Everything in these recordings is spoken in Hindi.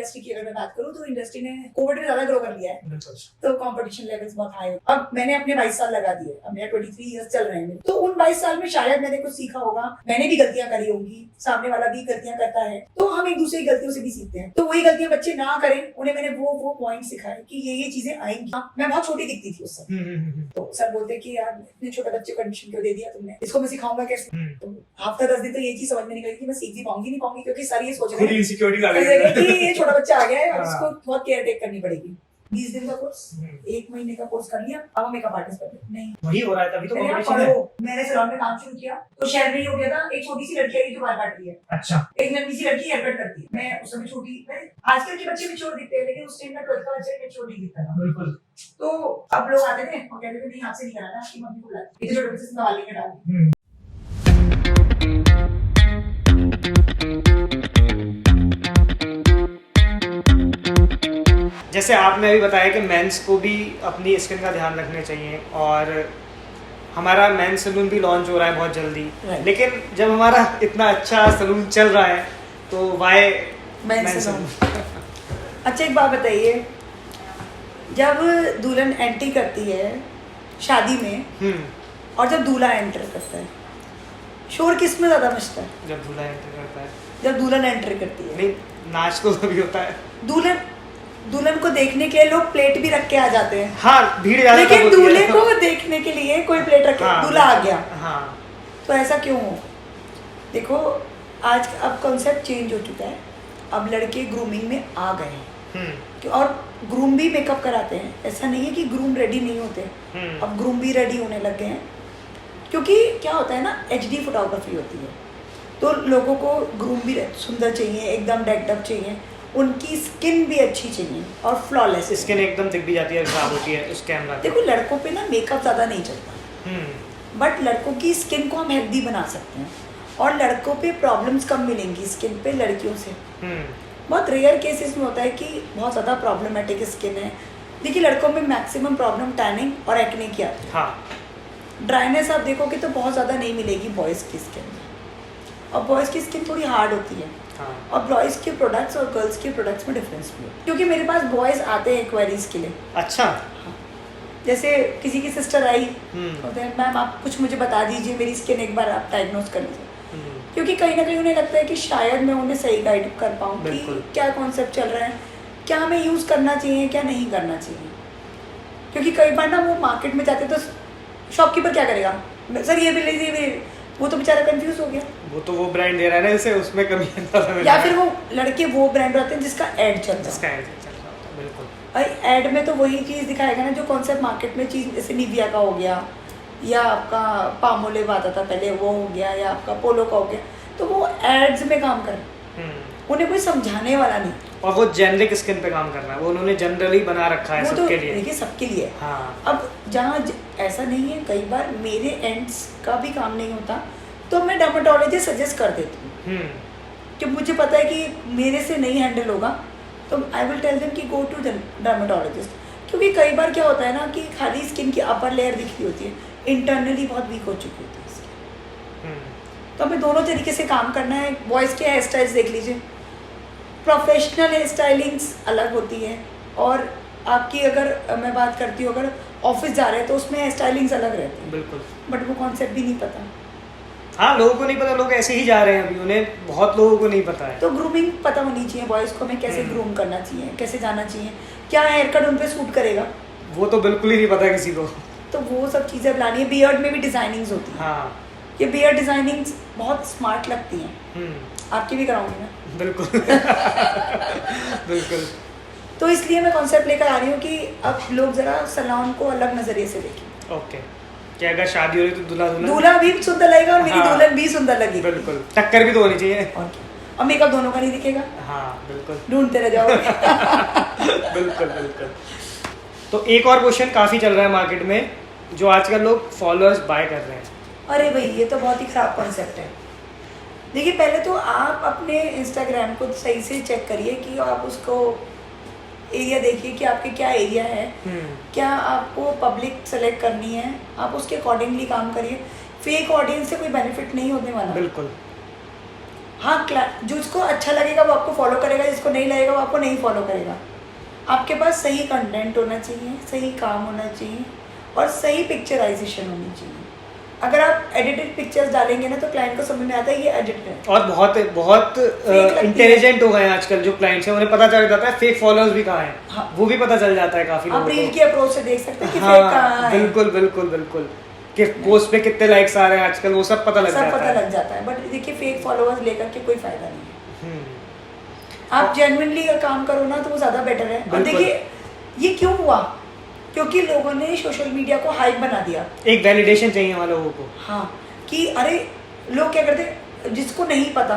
इंडस्ट्री की अगर मैं बात करूँ तो इंडस्ट्री ने कोविड में ज्यादा ग्रो कर लिया है, तो कंपटीशन लेवल्स बहुत हाई। अब मैंने अपने 22 साल लगा दिए, अब मेरा 23 इयर्स चल रहे हैं, तो उन 22 साल में शायद मैंने कुछ सीखा होगा, मैंने भी गलतियां करी होंगी, सामने वाला भी गलतियां करता है, तो हम एक दूसरे की गलतियों से भी सीखते हैं। तो वही गलतियां बच्चे ना करें, उन्हें मैंने वो पॉइंट सिखाए कि ये चीजें आएंगी। मैं बहुत छोटी दिखती थी उस समय, तो सर बोलते कि यार इतने छोटे बच्चे को एडमिशन क्यों दे दिया तुमने, इसको मैं सिखाऊंगा कैसे। तो हफ्ता 10 दिन तो ये चीज समझ में नहीं गई कि मैं सीख भी पाऊंगी नहीं पाऊंगी, क्योंकि सर ये सोच रहे हैं कि ये छोटा बच्चा आ गया है और इसको बहुत केयर टेक करनी पड़ेगी। 20 दिन का कोर्स, 1 महीने का कोर्स कर लिया, अब मेकअप आर्टिस्ट बन गए। नहीं वही हो रहा है, तभी तो कंपटीशन है। मैंने सैलून में काम शुरू किया तो शहर में ही हो गया था, एक छोटी सी लड़की आई जो बाल काट रही है, अच्छा, एक लंबी सी लड़की हेयर कट करती है। मैं उस समय छोटी, आजकल के बच्चे मैच्योर दिखते हैं, लेकिन उस टाइम में 12th का बच्चा मैच्योर नहीं दिखता था। बिल्कुल। तो अब लोग आते थे और कहते थे नहीं आपसे नहीं कराना, आपकी मम्मी को बुलाते, इतने छोटे बच्चे से संभाल लेंगे डाल। जैसे आपने अभी बताया कि मेंस को भी अपनी स्किन का ध्यान रखना चाहिए, और हमारा मेंस सलून भी लॉन्च हो रहा है बहुत जल्दी, लेकिन जब हमारा इतना अच्छा सलून चल रहा है तो वाई मेंस सलून? अच्छा एक बात बताइए, जब दुल्हन एंट्री करती है शादी में और जब दूल्हा एंटर करता है, शोर किस में ज्यादा मचता है? जब दूल्हा एंटर करता है। जब दुल्हन एंटर करती है। नहीं, नाच तो भी होता है। दुल्हन को देखने के लिए लोग प्लेट भी रख के आ जाते हैं। हाँ, भीड़ ज्यादा, लेकिन दूल्हे को देखने के लिए कोई प्लेट रखे, हाँ, दूल्हा आ गया। हाँ। तो ऐसा क्यों हो? देखो आज अब कॉन्सेप्ट चेंज हो चुका है, अब लड़के ग्रूमिंग में आ गए हैं और ग्रूम भी मेकअप कराते हैं। ऐसा नहीं है कि ग्रूम रेडी नहीं होते, अब ग्रूम भी रेडी होने लग गए हैं, क्योंकि क्या होता है ना, HD फोटोग्राफी होती है, तो लोगों को ग्रूम भी सुंदर चाहिए, एकदम डेक्ड अप चाहिए, उनकी स्किन भी अच्छी चाहिए और फ्लॉलेस स्किन एकदम दिख भी जाती है, खराब होती है उस कैमरा। देखो लड़कों पे ना मेकअप ज़्यादा नहीं चलता, बट लड़कों की स्किन को हम हेल्दी बना सकते हैं, और लड़कों पे प्रॉब्लम्स कम मिलेंगी स्किन पे लड़कियों से। बहुत रेयर केसेस में होता है कि बहुत ज़्यादा प्रॉब्लमेटिक स्किन है, देखिए लड़कों में मैक्सिमम प्रॉब्लम टैनिंग और एक्ने की आती है। हाँ। ड्राइनेस आप देखोगे तो बहुत ज़्यादा नहीं मिलेगी बॉयज़ की स्किन में, और बॉयज़ की स्किन थोड़ी हार्ड होती है। हाँ। और बॉयज़ के प्रोडक्ट्स और गर्ल्स के प्रोडक्ट्स में डिफरेंस भी है, क्योंकि मेरे पास बॉयज़ आते हैं क्वेरीज के लिए। अच्छा। हाँ। जैसे किसी की सिस्टर आई, बोलते हैं मैम आप कुछ मुझे बता दीजिए, मेरी स्किन एक बार आप डायग्नोज कर लीजिए, क्योंकि कहीं ना कहीं उन्हें लगता है कि शायद मैं उन्हें सही गाइड कर पाऊँ कि क्या कॉन्सेप्ट चल रहा है, क्या हमें यूज़ करना चाहिए, क्या नहीं करना चाहिए। क्योंकि कई बार ना वो मार्केट में जाते तो शॉपकीपर क्या करेगा, सर ये भी लीजिए, वो तो बेचारा कंफ्यूज हो गया, वो तो वो ब्रांड दे रहा है ना इसे, उसमें कमी है। या फिर वो लड़के वो ब्रांड रहते हैं जिसका ऐड चल रहा है। बिल्कुल। ऐड में तो वही चीज़ दिखाएगा ना जो कॉन्सेप्ट मार्केट में चीज़, जैसे निविया का हो गया, या आपका पामोलिव आता था पहले वो हो गया, या आपका पोलो का हो गया, तो वो एड्स में काम कर, उन्हें कोई समझाने वाला नहीं, और वो जेनरिक स्किन पे काम करना है, वो उन्होंने जनरली बना रखा है सबके लिए। देखिए सबके लिए। हाँ। अब जहाँ ऐसा नहीं है, कई बार मेरे एंड्स का भी काम नहीं होता, तो मैं डर्मेटोलॉजिस्ट सजेस्ट कर देती हूँ कि मुझे पता है कि मेरे से नहीं हैंडल होगा, तो आई विल टेल देम कि गो टू डर्मेटोलॉजिस्ट, क्योंकि कई बार क्या होता है ना कि खाली स्किन की अपर लेयर दिख रही होती है, इंटरनली बहुत वीक हो चुकी होती है स्किन। तो हमें दोनों तरीके से काम करना है। बॉयज़ के हेयर स्टाइल्स देख लीजिए, प्रोफेशनल हेयर स्टाइलिंग्स अलग होती है, और आपकी अगर मैं बात करती हूँ अगर ऑफिस जा रहे हैं तो उसमें हेयर स्टाइलिंग्स अलग रहती है। बिल्कुल। बट वो कॉन्सेप्ट भी नहीं पता। हाँ, लोगों को नहीं पता, लोग ऐसे ही जा रहे हैं अभी, उन्हें बहुत लोगों को नहीं पता है। तो ग्रूमिंग पता होनी चाहिए बॉयज़ को, हमें कैसे ग्रूम करना चाहिए, कैसे जाना चाहिए, क्या हेयर कट उन पे सूट करेगा, वो तो बिल्कुल ही नहीं पता किसी को। तो वो सब चीज़ें लानी है। बियर्ड में भी डिजाइनिंग्स होती है। हाँ। ये बियर्ड डिजाइनिंग्स बहुत स्मार्ट लगती हैं, आपकी भी कराऊंगी मैं। बिल्कुल। बिल्कुल। तो इसलिए मैं कॉन्सेप्ट लेकर आ रही हूँ कि अब लोग जरा सैलून को अलग नजरिए से देखें। ओके, कि अगर शादी हो रही तो दूल्हा भी सुंदर लगेगा और मेरी दुल्हन भी सुंदर लगेगी। बिल्कुल, टक्कर भी तो होनी चाहिए। और मेकअप दोनों का नहीं दिखेगा। हाँ बिल्कुल, ढूंढते रह जाओगे। बिल्कुल बिल्कुल। तो एक और क्वेश्चन काफी चल रहा है मार्केट में, जो आजकल लोग फॉलोअर्स बाय कर रहे हैं। अरे भाई ये तो बहुत ही खराब कॉन्सेप्ट है। देखिए पहले तो आप अपने इंस्टाग्राम को सही से चेक करिए कि आप उसको एरिया देखिए कि आपके क्या एरिया है, क्या आपको पब्लिक सेलेक्ट करनी है, आप उसके अकॉर्डिंगली काम करिए। फेक ऑडियंस से कोई बेनिफिट नहीं होने वाला। बिल्कुल। हाँ, जिसको अच्छा लगेगा वो आपको फॉलो करेगा, जिसको नहीं लगेगा वो आपको नहीं फॉलो करेगा। आपके पास सही कंटेंट होना चाहिए, सही काम होना चाहिए और सही पिक्चराइजेशन होनी चाहिए। अगर आप एडिटेड पिक्चर्स डालेंगे ना तो क्लाइंट को समझ में आता है ये एडिट है। और बहुत बहुत इंटेलिजेंट हो गए हैं आजकल जो क्लाइंट्स हैं, उन्हें पता चल जाता है फेक फॉलोअर्स भी कहाँ हैं। हाँ। वो भी पता चल जाता है काफी आप लोगों रील को। की अप्रोच से देख सकते हैं कि हाँ, फेक कहाँ है। बिल्कुल बिल्कुल बिल्कुल कि पोस्ट पे कितने लाइक्स आ रहे हैं आजकल, वो सब पता लग सब जाता पता है। लग जाता है। बट देखिए फेक फॉलोअर्स लेकर के कोई फायदा नहीं है। हम्म, आप जेन्युइनली अगर काम करो ना तो वो ज़्यादा बेटर है। और बिल्कुल। देखिए ये क्यों हुआ, क्योंकि लोगों ने सोशल मीडिया को हाइप बना दिया। एक वैलिडेशन चाहिए हमारे लोगों को। हाँ, कि अरे लोग क्या करते, जिसको नहीं पता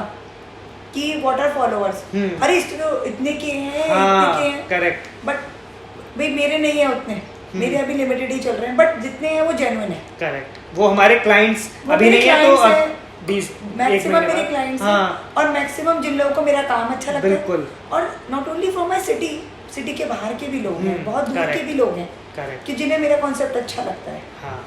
कि व्हाट आर फॉलोअर्स, अरे इतने के हैं, इतने के हैं, करेक्ट। बट भाई मेरे नहीं है उतने, मेरे अभी लिमिटेड ही चल रहे हैं, बट जितने हैं वो जेन्युइन है। करेक्ट, वो हमारे क्लाइंट्स वो अभी मेरे नहीं है तो clients अब हैं, 20 मैक्सिमम मेरे क्लाइंट्स हाँ हैं और मैक्सिमम जिन लोगों को मेरा काम अच्छा लगता बिल्कुल। है। और not only from my city के बाहर के भी लोग हैं, बहुत दूर correct. के भी लोग हैं करेक्ट। कि जिन्हें मेरा कॉन्सेप्ट अच्छा लगता है। हाँ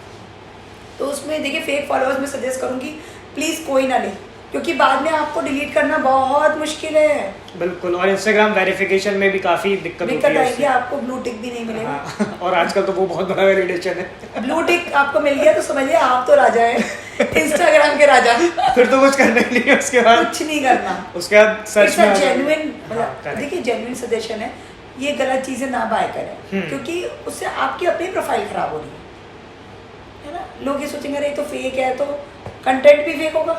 तो उसमें देखिए फेक फॉलोअर्स में सजेस्ट करूंगी प्लीज़ कोई ना ले, क्योंकि बाद में आपको डिलीट करना बहुत मुश्किल है। बिल्कुल, और इंस्टाग्राम वेरिफिकेशन में भी काफी दिक्कत होती दिक्कत है आएगी, उससे। आपको ब्लू टिक भी नहीं मिलेगा। हाँ, और आजकल तो वो बहुत बड़ा वैलिडेशन है। ब्लू टिक आपको मिल गया तो समझिए आप तो राजा हैं, इंस्टाग्राम के राजा। फिर तो कुछ करना ही नहीं है उसके बाद। कुछ नहीं करना। उसके बाद सच में जेन्युइन, हाँ, correct. देखिए जेन्युइन सजेशन है, ये गलत चीजें ना बाय करें क्योंकि उससे आपकी अपनी प्रोफाइल खराब हो रही है ना। लोग ये सोचेंगे अरे ये तो फेक है तो कंटेंट भी फेक होगा,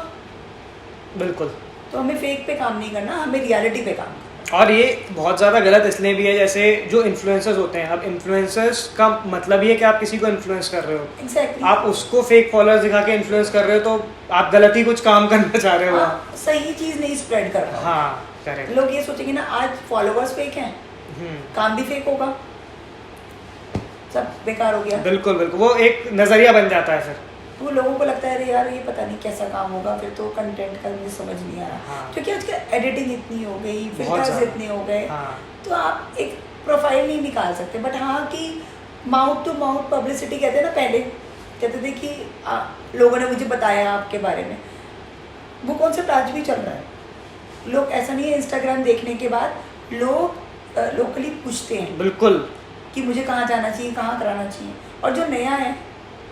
बिल्कुल। तो हमें फेक पे काम नहीं करना, हमें रियलिटी पे काम करना। और ये बहुत ज़्यादा गलत इसलिए भी है, जैसे जो इन्फ्लुएंसर्स होते हैं, अब इन्फ्लुएंसर्स का मतलब ये है कि आप किसी को इन्फ्लुएंस कर रहे हो। एग्जैक्टली। आप उसको फेक फॉलोअर्स दिखा के इन्फ्लुएंस कर रहे हो तो आप गलत ही कुछ काम करना चाह रहे हो। सही चीज नहीं स्प्रेड कर रहा। हाँ करेक्ट। लोग ये सोचेंगे ना आज फॉलोअर्स फेक हैं, काम भी फेक होगा, सब बेकार हो गया। बिल्कुल बिल्कुल, वो एक नजरिया बन जाता है फिर। तो लोगों को लगता है अरे यार ये पता नहीं कैसा काम होगा, फिर तो कंटेंट का मुझे समझ नहीं आ रहा। हाँ। क्योंकि आजकल एडिटिंग इतनी हो गई, बहुत फिल्टर्स ज़्यादा। इतने हो गए, हाँ तो आप एक प्रोफाइल नहीं निकाल सकते। बट हाँ कि माउथ टू माउथ पब्लिसिटी कहते हैं ना, पहले कहते थे कि लोगों ने मुझे बताया आपके बारे में, वो कॉन्सेप्ट आज भी चल रहा है। लोग ऐसा नहीं है, इंस्टाग्राम देखने के बाद लोग लोकली पूछते हैं बिल्कुल। कि मुझे कहाँ जाना चाहिए, कहाँ कराना चाहिए। और जो नया है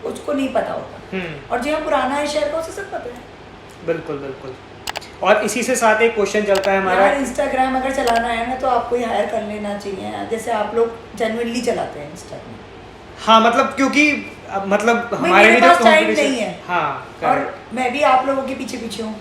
उसको नहीं पता होता, और जो यहाँ पुराना है शहर का उसे सब पता है। बिल्कुल बिल्कुल। और इसी से साथ एक क्वेश्चन चलता है हमारा, यार इंस्टाग्राम अगर चलाना है ना तो आपको ही हायर कर लेना चाहिए, जैसे आप लोग जेन्युइनली चलाते हैं इंस्टाग्राम। हाँ मतलब क्योंकि मतलब हमारे मेरे भी पास तो टाइम competition- नहीं है। हाँ और correct। मैं भी आप लोगों के पीछे पीछे हूँ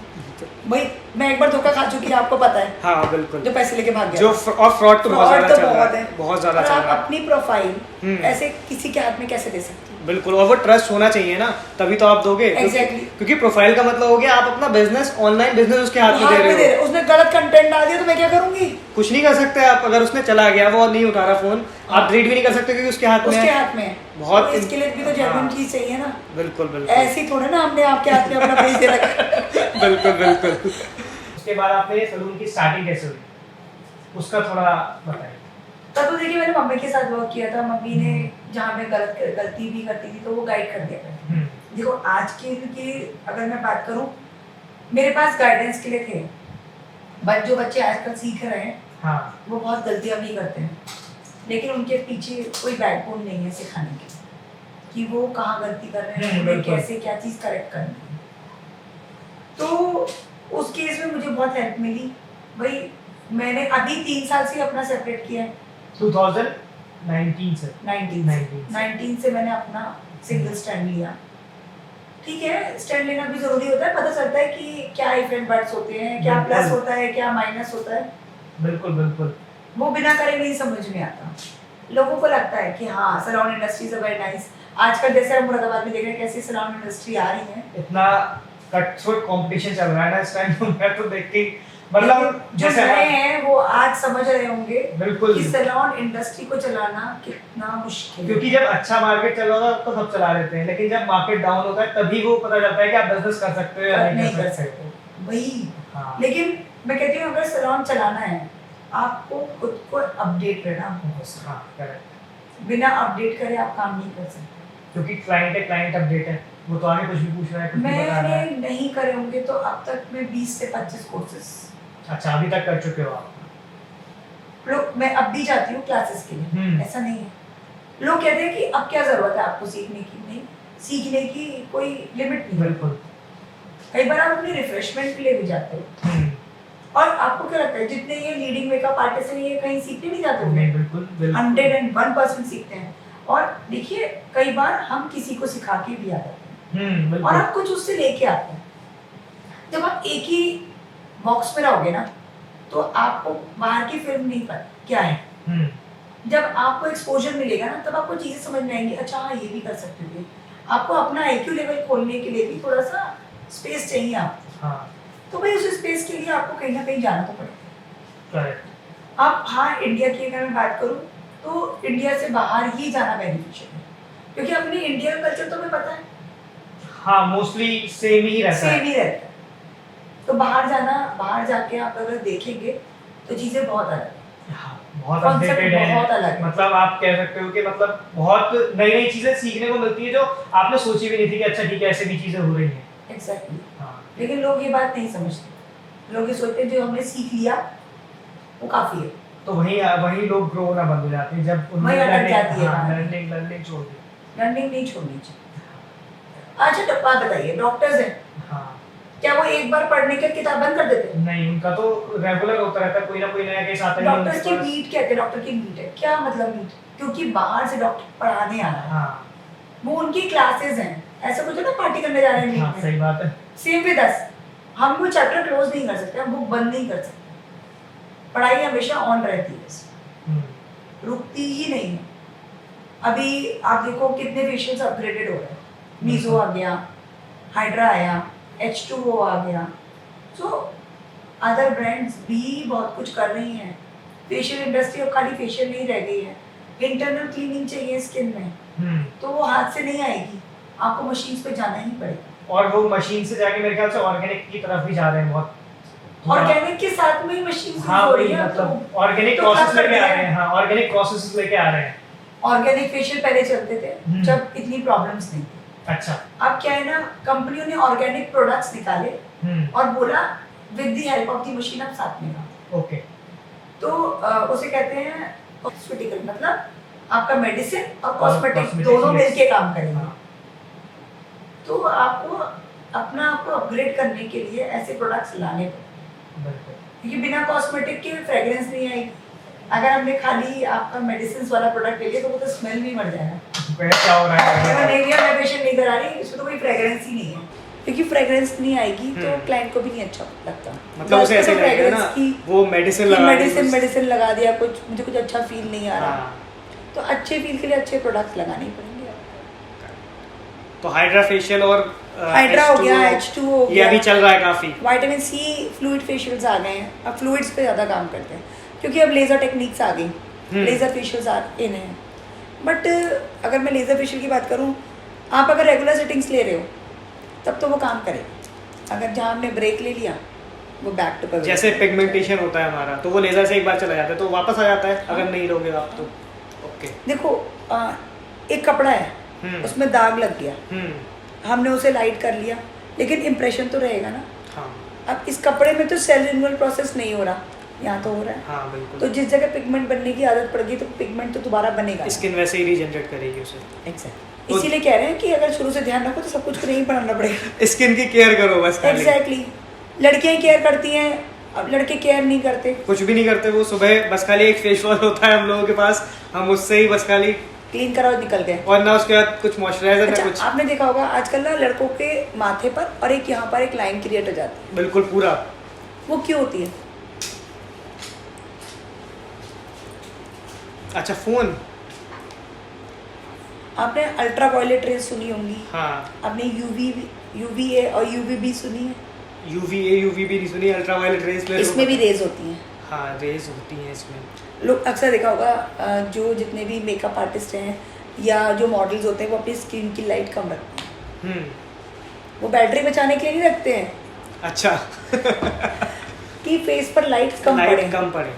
भाई, मैं एक बार धोखा खा चुकी है, आपको पता है, हाँ बिल्कुल। जो पैसे लेके भाग गया। जो और फ्रॉड तो बहुत फ्रॉड ज्यादा तो चल रहा बहुत है, है, बहुत ज्यादा और चल आप रहा है। अपनी प्रोफाइल ऐसे किसी के हाथ में कैसे दे सकती हो? बिल्कुल, और वो ट्रस्ट होना चाहिए ना, तभी तो आप दोगे। Exactly. क्योंकि प्रोफाइल का मतलब हो गया आप अपना बिजनेस, ऑनलाइन बिजनेस उसके हाथ में दे रहे हो। उसने गलत कंटेंट डाल दिया तो मैं क्या करूंगी? कुछ नहीं कर सकते आप, अगर उसने चला गया वो नहीं उठा रहा फोन, आप डिलीट भी नहीं कर सकते क्योंकि उसके हाथ में उसके है। हाथ में है। बहुत तो इसके लिए भी तो जेन्युइन चीज चाहिए ना। बिल्कुल बिल्कुल। ऐसे ही थोड़ा ना हमने आपके हाथ में अपना पेज दे रखा। बिल्कुल बिल्कुल। उसके बाद आपने सलून की स्टार्टिंग कैसे हुई, उसका थोड़ा बताइए। तब तो देखिए मैंने मम्मी के साथ वर्क किया था, मम्मी ने जहाँ मैं गलती भी करती थी तो वो गाइड कर दिया करती थी। देखो आज के अगर मैं बात करूँ, मेरे पास गाइडेंस के लिए थे, बट जो बच्चे आजकल सीख रहे हैं हाँ वो बहुत गलतियाँ भी करते हैं, लेकिन उनके पीछे कोई बैकबोन नहीं है सिखाने के कि वो कहाँ गलती कर रहे हैं, उन्हें कैसे क्या चीज़ करेक्ट करनी है। तो उस केस में मुझे बहुत हेल्प मिली भाई। मैंने अभी 3 साल से अपना सेपरेट किया है, 2019 से 19 से मैंने अपना सिंगल स्टैंड लिया। ठीक है, स्टैंड लेना भी जरूरी होता है, पता चलता है कि क्या इफेक्ट बर्ड्स होते हैं, क्या प्लस होता है, क्या माइनस होता है। बिल्कुल बिल्कुल। वो बिना करे नहीं समझ में आता। लोगों को लगता है कि हाँ salon industry is very nice. आजकल जैसे हम मुरादाबाद में देख रहे हैं कैसी सैलून इंडस्ट्री आ रही है, इतना कटथ्रोट कंपटीशन चल रहा है ना इस टाइम, मैं तो देख के मतलब जो जैसे नए हैं वो आज समझ रहे होंगे बिल्कुल कि सैलून इंडस्ट्री को चलाना कितना मुश्किल है। क्योंकि जब अच्छा मार्केट चल रहा होता है तो सब चला लेते हैं, लेकिन जब मार्केट डाउन होता है तभी वो पता चलता है कि आप बिजनेस कर सकते हो या नहीं कर सकते वही। हाँ। लेकिन मैं कहती हूँ अगर सैलून चलाना है आपको खुद को अपडेट रहना बहुत हाँ करेक्ट। बिना अपडेट करे आप काम नहीं कर सकते, क्योंकि क्लाइंट है, क्लाइंट अपडेट है। वो तो आगे कुछ भी पूछ रहा है, कुछ भी बता रहा है। मैंने नहीं करे होंगे तो अब तक मैं 20 से 25 कोर्सेज। अच्छा, अभी तक कर चुके हो आप? लोग, मैं अब भी जाती हूँ क्लासेस के लिए, ऐसा नहीं है। लोग कहते हैं कि अब क्या जरूरत है आपको सीखने की, नहीं, सीखने की कोई लिमिट नहीं। बिल्कुल। कई बार आप अपनी रिफ्रेशमेंट के लिए भी जाते हो। और आपको क्या लगता है जितने ये लीडिंग मेकअप आर्टिस्ट हैं ये कहीं सीखने नहीं जाते होंगे? नहीं, बिल्कुल 101% सीखते हैं। और देखिए कई बार हम किसी को सिखा के भी आ जाते हैं और आप कुछ उससे लेके आते हैं। जब आप एक ही बॉक्स में रहोगे ना तो आपको बाहर की फिल्म नहीं पता क्या है। जब आपको एक्सपोजर मिलेगा ना तब आपको चीजें समझ में आएंगी, अच्छा हाँ ये भी कर सकते थे। आपको अपना IQ लेवल खोलने के लिए भी थोड़ा सा स्पेस चाहिए आपको। हाँ। तो भाई उस स्पेस के लिए आपको कहीं ना कहीं जाना तो पड़ेगा। करेक्ट। आप हाँ इंडिया की अगर मैं बात करूँ तो इंडिया से बाहर ही जाना बेनिफिशियल है, क्योंकि अपने इंडिया का कल्चर तो हमें पता है। हाँ, मोस्टली सेम ही रहता है। सेम ही रहता है। तो बाहर जाना, बाहर जाके आप अगर देखेंगे तो चीजें बहुत अलग है। हाँ, बहुत Concept अपडेटेड है, बहुत अलग है। मतलब आप कह सकते हो कि मतलब बहुत नई नई चीजें सीखने को मिलती है जो आपने सोची भी नहीं थी कि अच्छा ठीक है ऐसे भी चीजें हो रही हैं। एग्जैक्टली। हाँ। लेकिन लोग ये बात नहीं समझते। लोग ये सोचते हैं जो हमने सीख लिया वो काफी है। तो वही लोग ग्रो होना बंद हो जाते हैं जब वही अटक जाती है बात। लर्निंग छोड़ दी। लर्निंग नहीं छोड़नी चाहिए। अच्छा डब्बा बताइए, डॉक्टर्स हैं, हाँ। क्या वो एक बार पढ़ने के किताब बंद कर देते हैं? नहीं, उनका तो रेगुलर होता रहता है, कोई ना कोई नया केस आता ही है डॉक्टर्स उनके की पास। नीट कहते हैं, डॉक्टर की नीट है, क्या मतलब नीट? क्योंकि बाहर से डॉक्टर पढ़ाने आ रहा है, हाँ। वो उनकी क्लासेस हैं। ऐसा कुछ है ना पार्टी करने जा रहे हैं हाँ, नीट सही में। बात है। सेम विद अस, हम वो चैप्टर क्लोज नहीं कर सकते, हम बुक बंद नहीं कर सकते। पढ़ाई हमेशा ऑन रहती है, रुकती ही नहीं है। अभी आप देखो कितने फेशियल्स अपग्रेडेड हो रहे हैं। मीजो आ गया, हाइड्रा आया, H2O आ गया। सो अदर ब्रांड्स भी बहुत कुछ कर रही हैं। फेशियल इंडस्ट्री अब खाली फेशियल नहीं रह गई है, इंटरनल क्लीनिंग चाहिए स्किन में, तो वो हाथ से नहीं आएगी, आपको मशीन्स पे जाना ही पड़ेगा। और वो मशीन से जाके मेरे ख्याल से ऑर्गेनिक की तरफ भी जा रहे हैं बहुत। ऑर्गेनिक के साथ में ही मशीन हाँ, हो रही वही है, मतलब ऑर्गेनिक तो प्रोसेस क्या कर लेके आ दिया? रहे हैं। हाँ, ऑर्गेनिक प्रोसेस लेके आ रहे हैं। ऑर्गेनिक फेशियल पहले चलते थे जब इतनी प्रॉब्लम्स नहीं थी। अच्छा। अब क्या है ना, कंपनियों ने ऑर्गेनिक प्रोडक्ट्स निकाले और बोला with the help of the machine आप साथ में लाओ। ओके। तो उसे कहते हैं कॉस्मेटिकल, मतलब आपका मेडिसिन और कॉस्मेटिक cosmetic दोनों mix। मिलके काम करेंगे। हाँ। तो आपको अपना आपको अपग्रेड करने के लिए ऐसे प्रोडक्ट्स लाने पड़ेंगे, बिल्कुल। क्योंकि बिना कॉस्मेटिक के फ्रेग्रेंस नहीं आएगी। अगर हमने खाली आपका मेडिसिन वाला प्रोडक्ट ले लिया तो वो तो स्मेल भी मर जाएगा। क्या हो रहा है? अगर नहीं लिया, मैं पेशेंट नहीं करा रही, इसमें तो कोई फ्रेग्रेंस ही नहीं है, क्योंकि फ्रेग्रेंस नहीं आएगी तो क्लाइंट को भी नहीं अच्छा लगता। मतलब उसे ऐसे लगेगा ना वो मेडिसिन लगा दिया, कुछ मुझे कुछ अच्छा फील नहीं आ रहा। हाँ। तो अच्छे फील के लिए अच्छे प्रोडक्ट लगाने ही पड़ेंगे। तो हाइड्रा फेशियल और हाइड्रा हो गया, H2O हो ये गया, अभी चल रहा है काफी। विटामिन C फ्लूइड फेशियल्स आ गए हैं। अब फ्लूइड्स पे ज़्यादा काम करते हैं क्योंकि अब लेज़र टेक्निक्स आ गई, लेज़र फेशियल्स आ इन हैं। बट अगर मैं लेज़र फेशियल की बात करूँ, आप अगर रेगुलर सेटिंग्स ले रहे हो तब तो वो काम करेगा। अगर जहाँ आपने ब्रेक ले लिया वो बैक टू बैक। जैसे पिगमेंटेशन होता है हमारा, तो वो लेजर से एक बार चला जाता है तो वापस आ जाता है अगर नहीं लोगे आप तो। ओके। देखो एक कपड़ा है, उसमें दाग लग गया, हमने उसे लाइट कर लिया, लेकिन इम्प्रेशन तो रहेगा ना। हाँ। अब इस कपड़े में तो सेल रिन्यूअल प्रोसेस नहीं हो रहा, यहाँ तो हो रहा है। हाँ, बिल्कुल। तो जिस जगह पिगमेंट बनने की आदत पड़ गई तो पिगमेंट तो दोबारा बनेगा। स्किन वैसे ही रीजनरेट करेगी उसे। एग्जैक्टली। इसीलिए कह रहे हैं कि अगर शुरू से ध्यान रखो तो सब कुछ नहीं पढ़ना पड़ेगा। स्किन की केयर करो बस खाली। एग्जैक्टली। लड़कियां केयर करती हैं, अब लड़के केयर नहीं करते, कुछ भी नहीं करते। वो सुबह बस खाली एक फेस वॉश होता है हम लोगों के पास, हम उससे ही बस खाली क्लीन कराओ निकल गए, और ना उसके बाद कुछ मॉइस्चराइजर अच्छा, ना कुछ। आपने देखा होगा आजकल ना लड़कों के माथे पर और एक यहाँ पर एक लाइन क्रिएट हो जाती है। बिल्कुल पूरा। वो क्यों होती है? अच्छा, फोन। आपने अल्ट्रा वायलेट रेज सुनी होंगी। हाँ। आपने UVA और UVB सुनी है? UVA UVB नहीं सुनी। अल्ट्रा वायलेट रेज इसमें भी रेज होती हैं। हाँ, रेज होती हैं इसमें। लोग अक्सर देखा होगा जो जितने भी मेकअप आर्टिस्ट हैं या जो मॉडल्स होते हैं वो अपनी स्किन की लाइट कम रखते हैं। वो बैटरी बचाने के लिए नहीं रखते हैं। अच्छा। कि फेस पर लाइट कम पड़े।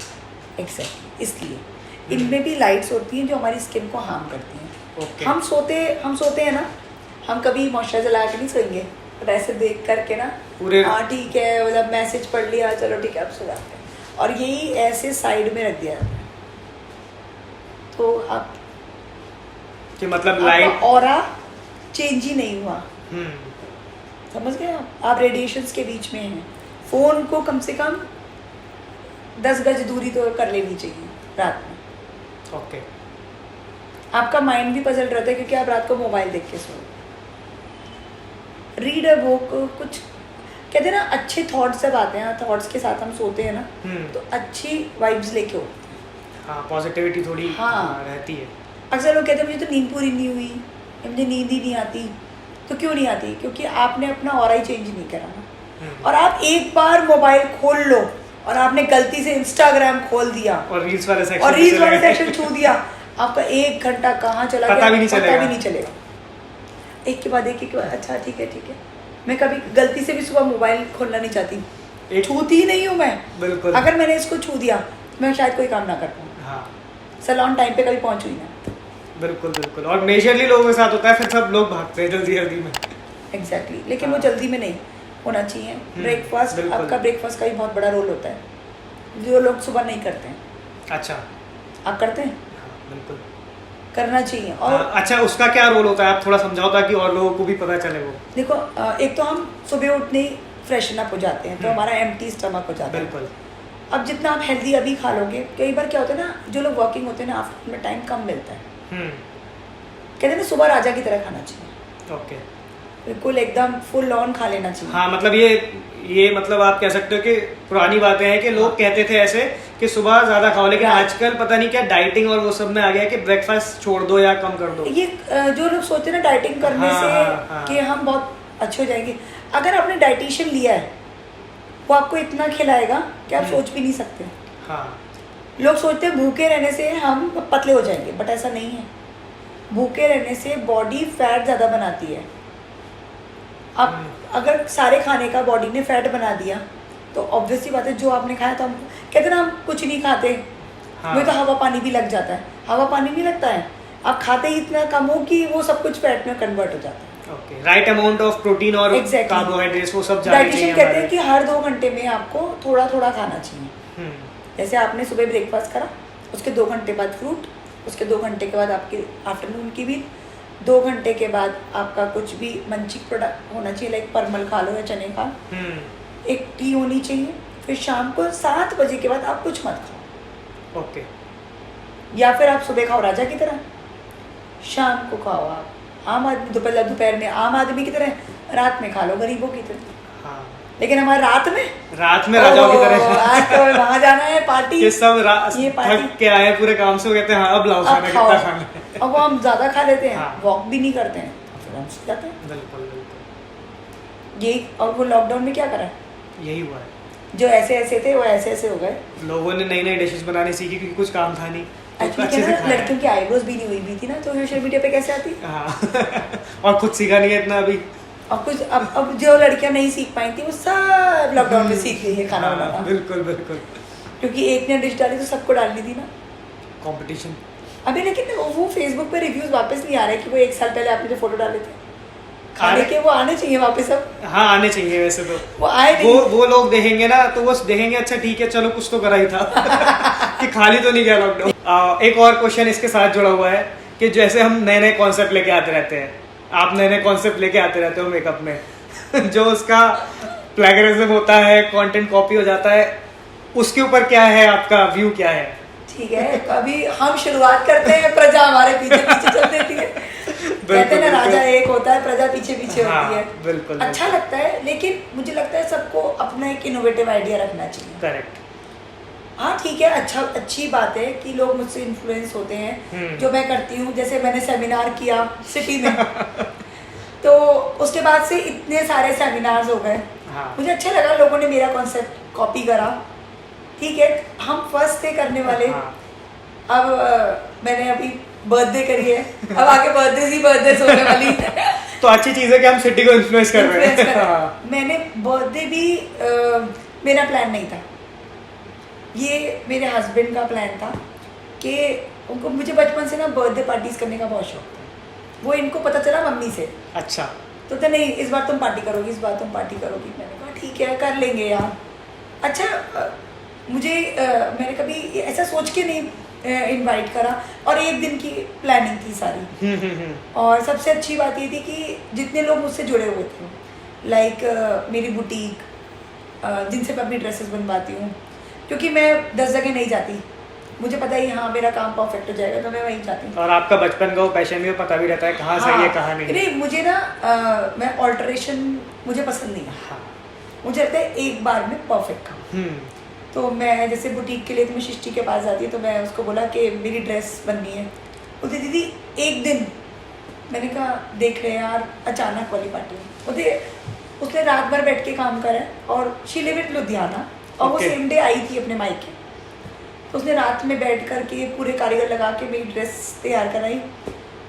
एग्जैक्टली, इसलिए इनमें भी लाइट्स होती हैं जो हमारी स्किन को हार्म करती हैं। ओके। हम सोते हैं ना, हम कभी मॉइस्चराइजर लगा के नहीं सोएंगे, पर ऐसे देख करके ना पूरे हाँ ठीक है, मतलब मैसेज पढ़ लिया, चलो ठीक है अब सो जाते हैं, और यही ऐसे साइड में रख दिया जाता है। तो आप कि मतलब लाइट ऑरा चेंज ही नहीं हुआ, समझ गए आप रेडिएशंस के बीच में हैं। फ़ोन को कम से कम 10 गज दूरी तो कर लेनी चाहिए रात में। ओके। आपका माइंड भी पजल रहता है क्योंकि आप रात को मोबाइल देख के सो। रीड अ बुक, कुछ कहते हैं ना अच्छे थॉट्स जब आते हैं, थॉट्स के साथ हम सोते हैं ना तो अच्छी वाइब्स लेके उठते हैं। हाँ, पॉजिटिविटी थोड़ी रहती है। अक्सर लोग कहते हैं मुझे तो नींद पूरी नहीं हुई, मुझे नींद ही नहीं आती। तो क्यों नहीं आती? क्योंकि आपने अपना ऑरा ही चेंज नहीं करा ना। और आप एक बार मोबाइल खोल लो और आपने गलती से इंस्टाग्राम खोल दिया और रील्स वाले सेक्शन छू दिया, आपका 1 घंटा कहाँ चला गया पता भी नहीं चलेगा। एक के बाद एक अच्छा ठीक है। मैं कभी गलती से भी सुबह मोबाइल खोलना नहीं चाहती, छूती ही नहीं हूँ मैं। बिल्कुल। अगर मैंने इसको छू दिया तो मैं शायद कोई काम ना कर पाऊँ। हाँ, सैलून टाइम पे कभी पहुँचू ही ना। बिल्कुल। और मेजरली लोगों के साथ होता है, फिर सब लोग भागते हैं जल्दी में। एग्जैक्टली, लेकिन वो जल्दी में नहीं होना चाहिए। ब्रेकफास्ट, आपका ब्रेकफास्ट का भी बहुत बड़ा रोल होता है, जो लोग सुबह नहीं करते हैं। अच्छा, आप करते हैं? बिल्कुल करना चाहिए। और अच्छा, उसका क्या रोल होता है, आप थोड़ा समझाओ ताकि और लोगों को भी पता चले। वो देखो, एक तो हम सुबह उठने ही फ्रेशन अप हो जाते हैं, तो हमारा एम्प्टी स्टमक हो जाता है। बिल्कुल। अब जितना आप हेल्दी अभी खा लोगे, कई बार क्या होता है ना, जो लोग वर्किंग होते हैं ना, आफ्टरनून में टाइम कम मिलता है। कहते हैं ना सुबह राजा की तरह खाना चाहिए। ओके, बिल्कुल एकदम फुल ऑन खा लेना चाहिए। हाँ, मतलब ये मतलब आप कह सकते हो कि पुरानी बातें हैं कि लोग कहते थे ऐसे कि सुबह ज्यादा खाओ, लेकिन आजकल पता नहीं क्या डाइटिंग और वो सब में आ गया कि ब्रेकफास्ट छोड़ दो या कम कर दो। ये जो लोग सोचते हैं ना डाइटिंग करने से कि हम बहुत अच्छे हो जाएंगे, अगर आपने डाइटिशियन लिया है वो आपको इतना खिलाएगा कि आप सोच भी नहीं सकते। हाँ, लोग सोचते हैं भूखे रहने से हम पतले हो जाएंगे, बट ऐसा नहीं है। भूखे रहने से बॉडी फैट ज़्यादा बनाती है। अब अगर सारे खाने का बॉडी ने फैट बना दिया तो ऑब्वियसली बात है, जो आपने खाया था, हम कहते ना हम कुछ नहीं खाते, मुझे तो हवा पानी भी लग जाता है। हवा पानी नहीं लगता है, आप खाते ही इतना कम हो कि वो सब कुछ फैट में कन्वर्ट हो जाता है। Okay, right amount of protein और कार्बोहाइड्रेट्स वो सब जाने चाहिए। डाइटिशियन कहते हैं कि हर 2 घंटे में आपको थोड़ा थोड़ा खाना चाहिए। जैसे आपने सुबह ब्रेकफास्ट करा, उसके 2 घंटे बाद फ्रूट, उसके 2 घंटे के बाद आपकी आफ्टरनून की भी, 2 घंटे के बाद आपका कुछ भी मंचिक प्रोडक्ट होना चाहिए, लाइक परमल खा लो या चने खा लो, एक टी होनी चाहिए। फिर शाम को 7 बजे के बाद आप कुछ मत खाओ। ओके। या फिर आप सुबह खाओ राजा की तरह, शाम को खाओ आप आम आदमी, दोपहर में आम आदमी की तरह, रात में खा लो गरीबों की तरह। हाँ, लेकिन हमारे रात में राजाओं की तरह आज तो वहाँ जाना है पार्टी, ये सब ये पार्टी थक के आए पूरे काम से, वो कहते हैं हाँ अब लाओ खाना, कितना खाना है। अब वो हम ज्यादा खा लेते हैं, हाँ। वॉक भी नहीं करते हैं, फिर हम सो जाते हैं। बिल्कुल। यही, और वो लॉकडाउन में क्या करा, यही हुआ है, जो ऐसे थे वो ऐसे हो गए। लोगों ने नई डिशेस बनाने सीखी क्योंकि कुछ काम था नहीं। एक्चुअली लड़कियों की आईब्रोज भी नहीं हुई थी ना, तो सोशल मीडिया पे कैसे आती। हाँ और कुछ सीखा नहीं है इतना अभी। और कुछ अब जो लड़कियां नहीं सीख पाई थी वो सब लॉकडाउन में सीख गई है खाना बनाना। बिल्कुल। क्योंकि एक ने डिश डाली तो सबको डालनी थी ना, कंपटीशन। अभी लेकिन वो फेसबुक पे रिव्यूज वापस नहीं आ रहे कि वो 1 साल पहले आपने जो फोटो डाले थे खाने के, वो आने चाहिए वापस अब। हाँ, आने चाहिए वैसे तो। वो आए नहीं। वो लोग देखेंगे ना तो वो देखेंगे अच्छा ठीक है चलो कुछ तो करा ही था कि खाली तो नहीं गया लॉकडाउन। एक और क्वेश्चन इसके साथ जुड़ा हुआ है कि जैसे हम नए कॉन्सेप्ट लेके आते रहते हैं, आप नए कॉन्सेप्ट लेके आते रहते हो मेकअप में जो उसका प्लेगरिज्म होता है, कंटेंट कॉपी हो जाता है, उसके ऊपर क्या है आपका व्यू, क्या है? ठीक है, अभी हम शुरुआत करते हैं, प्रजा हमारे पीछे चल देती है। कहते हैं ना राजा एक होता है, प्रजा पीछे होती है। बिल्कुल। अच्छा लगता है, लेकिन मुझे लगता है सबको अपना एक इनोवेटिव आइडिया रखना चाहिए। करेक्ट। हाँ ठीक है, अच्छी बात है कि लोग मुझसे इन्फ्लुएंस होते हैं, जो मैं करती हूँ। जैसे मैंने सेमिनार किया सिटी में तो उसके बाद से इतने सारे सेमिनार्स हो गए। हाँ। मुझे अच्छा लगा, लोगों ने मेरा कॉन्सेप्ट कॉपी करा। ठीक है, हम फर्स्ट थे करने वाले। हाँ। अब मैंने अभी बर्थडे करी है, अब आगे बर्थडे होने वाली तो अच्छी चीज है कि हम सिटी को इन्फ्लुएंस कर रहे हैं। हाँ। मैंने बर्थडे भी मेरा प्लान नहीं था, ये मेरे हस्बैंड का प्लान था कि उनको, मुझे बचपन से ना बर्थडे पार्टीज करने का बहुत शौक था। वो इनको पता चला मम्मी से। अच्छा। तो नहीं इस बार तुम पार्टी करोगी, इस बार तुम पार्टी करोगी। मैंने कहा ठीक है कर लेंगे यार। अच्छा मुझे मैंने कभी ऐसा सोच के नहीं इनवाइट करा, और एक दिन की प्लानिंग थी सारी। और सबसे अच्छी बात ये थी कि जितने लोग मुझसे जुड़े हुए थे, लाइक मेरी बुटीक जिनसे मैं अपनी ड्रेसेस बनवाती हूँ, क्योंकि मैं 10 जगह नहीं जाती, मुझे पता है हाँ मेरा काम परफेक्ट हो जाएगा तो मैं वहीं जाती हूँ। और आपका बचपन का वो पैशन भी पता भी रहता है कहाँ सही है कहाँ नहीं। मुझे ना मैं ऑल्टरेशन मुझे पसंद नहीं है। हाँ। मुझे लगता है एक बार में परफेक्ट काम। तो मैं जैसे बुटीक के लिए तो मैं सृष्टि के पास जाती हूँ, तो मैं उसको बोला कि मेरी ड्रेस बननी है। बोलती दीदी एक दिन। मैंने कहा देख रहे यार अचानक वाली पार्टी। बोलते उसने रात भर बैठ के काम करा है, और शी लिव इन लुधियाना, और वो सेम डे आई थी अपने मायके। तो उसने रात में बैठ कर के पूरे कारीगर लगा के मेरी ड्रेस तैयार कराई,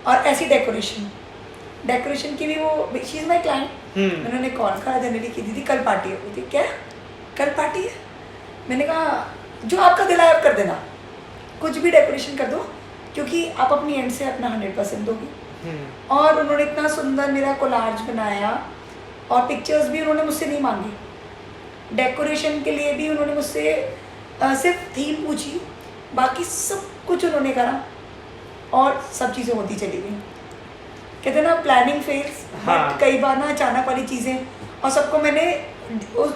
और ऐसी डेकोरेशन की भी वो शी इज़ माई क्लाइंट। उन्होंने कॉल करा जनरली की दीदी कल पार्टी है। बोलती क्या कल पार्टी है? मैंने कहा जो आपका दिल आए आप कर देना, कुछ भी डेकोरेशन कर दो, क्योंकि आप अपनी एंड से अपना 100% दोगी। और उन्होंने इतना सुंदर मेरा कोलाज बनाया, और पिक्चर्स भी उन्होंने मुझसे नहीं मांगी। डेकोरेशन के लिए भी उन्होंने मुझसे सिर्फ थीम पूछी, बाकी सब कुछ उन्होंने करा, और सब चीज़ें होती चली गई। कहते ना प्लानिंग फेल्स, बट कई बार ना अचानक वाली चीज़ें। और सबको मैंने उस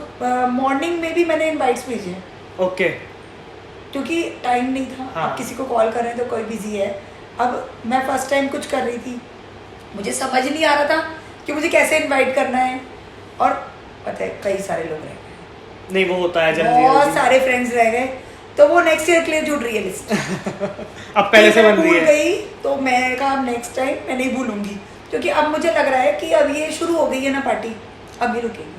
मॉर्निंग में भी मैंने इनवाइट्स भेजे हैं। ओके। क्योंकि टाइम नहीं था। अब किसी को कॉल कर रहे हैं तो कोई बिजी है। अब मैं फर्स्ट टाइम कुछ कर रही थी, मुझे समझ नहीं आ रहा था कि मुझे कैसे इनवाइट करना है, और पता है कई सारे लोग रह गए। नहीं वो होता है जल्दी, बहुत सारे फ्रेंड्स रह गए, तो वो नेक्स्ट ईयर के लिए जुड़ रही है लिस्ट। अब पहले से बन रही है। भूल गई तो मैं कहा नेक्स्ट टाइम मैं नहीं भूलूंगी, क्योंकि अब मुझे लग रहा है कि अब ये शुरू हो गई है ना पार्टी, अब ये रुकेगी।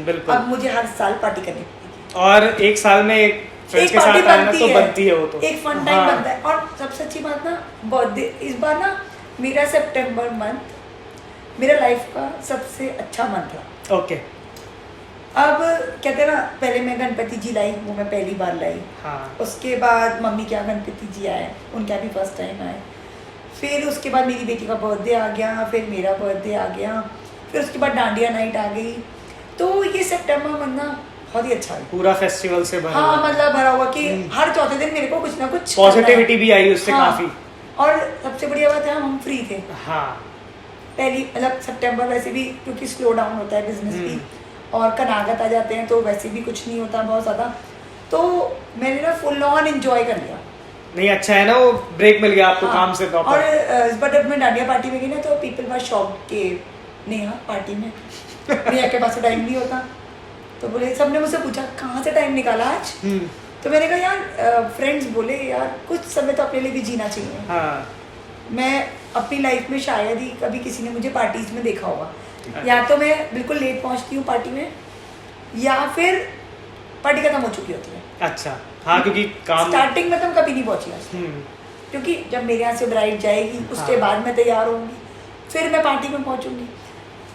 बिल्कुल। अब मुझे हर साल पार्टी करनी पड़ेगी, और एक साल में एक फ्रेंड्स के साथ आना तो बनती है, वो तो एक फन टाइम बनता है। और सबसे अच्छी बात ना बर्थडे, इस बार ना मेरा सितंबर मंथ मेरा लाइफ का सबसे अच्छा मंथ था। ओके। अब कहते हैं ना पहले मैं गणपति जी लाई, वो मैं पहली बार लाई। उसके बाद मम्मी क्या गणपति जी आए, उनका भी फर्स्ट टाइम आए। फिर उसके बाद मेरी बेटी का बर्थडे आ गया, फिर मेरा बर्थडे आ गया, फिर उसके बाद डांडिया नाइट आ गई। तो ये सितंबर महीना बहुत ही अच्छा है, पूरा फेस्टिवल से भरा। हाँ मतलब भरा हुआ कि हर चौथे दिन मेरे को कुछ ना कुछ पॉजिटिविटी भी आई उससे काफी। और सबसे बढ़िया बात है हम फ्री थे। हाँ पहली मतलब सितंबर वैसे भी क्योंकि स्लो डाउन होता है बिजनेस भी, और कनागत आ जाते हैं तो वैसे भी कुछ नहीं होता बहुत ज़्यादा। तो मैंने ना फुल ऑन एंजॉय कर लिया। नहीं अच्छा है ना, वो ब्रेक मिल गया आपको काम से प्रॉपर। और इस बार जब मैं डांडिया पार्टी में गई ना तो पीपल वर शॉक्ड के नेहा पार्टी में नेहा के पास टाइम नहीं होता। तो बोले, सबने मुझसे पूछा कहाँ से टाइम निकाला आज। तो मैंने कहा यार फ्रेंड्स बोले यार कुछ समय तो अपने लिए भी जीना चाहिए। हाँ। मैं अपनी लाइफ में शायद ही कभी किसी ने मुझे पार्टीज में देखा होगा, या तो मैं बिल्कुल लेट पहुंचती हूँ पार्टी में, या फिर पार्टी खत्म हो चुकी होती है। अच्छा हाँ, क्योंकि काम स्टार्टिंग में तो कभी नहीं पहुंची। क्योंकि जब मेरे यहाँ से ब्राइड जाएगी उसके बाद मैं तैयार होंगी, फिर मैं पार्टी में पहुंचूंगी,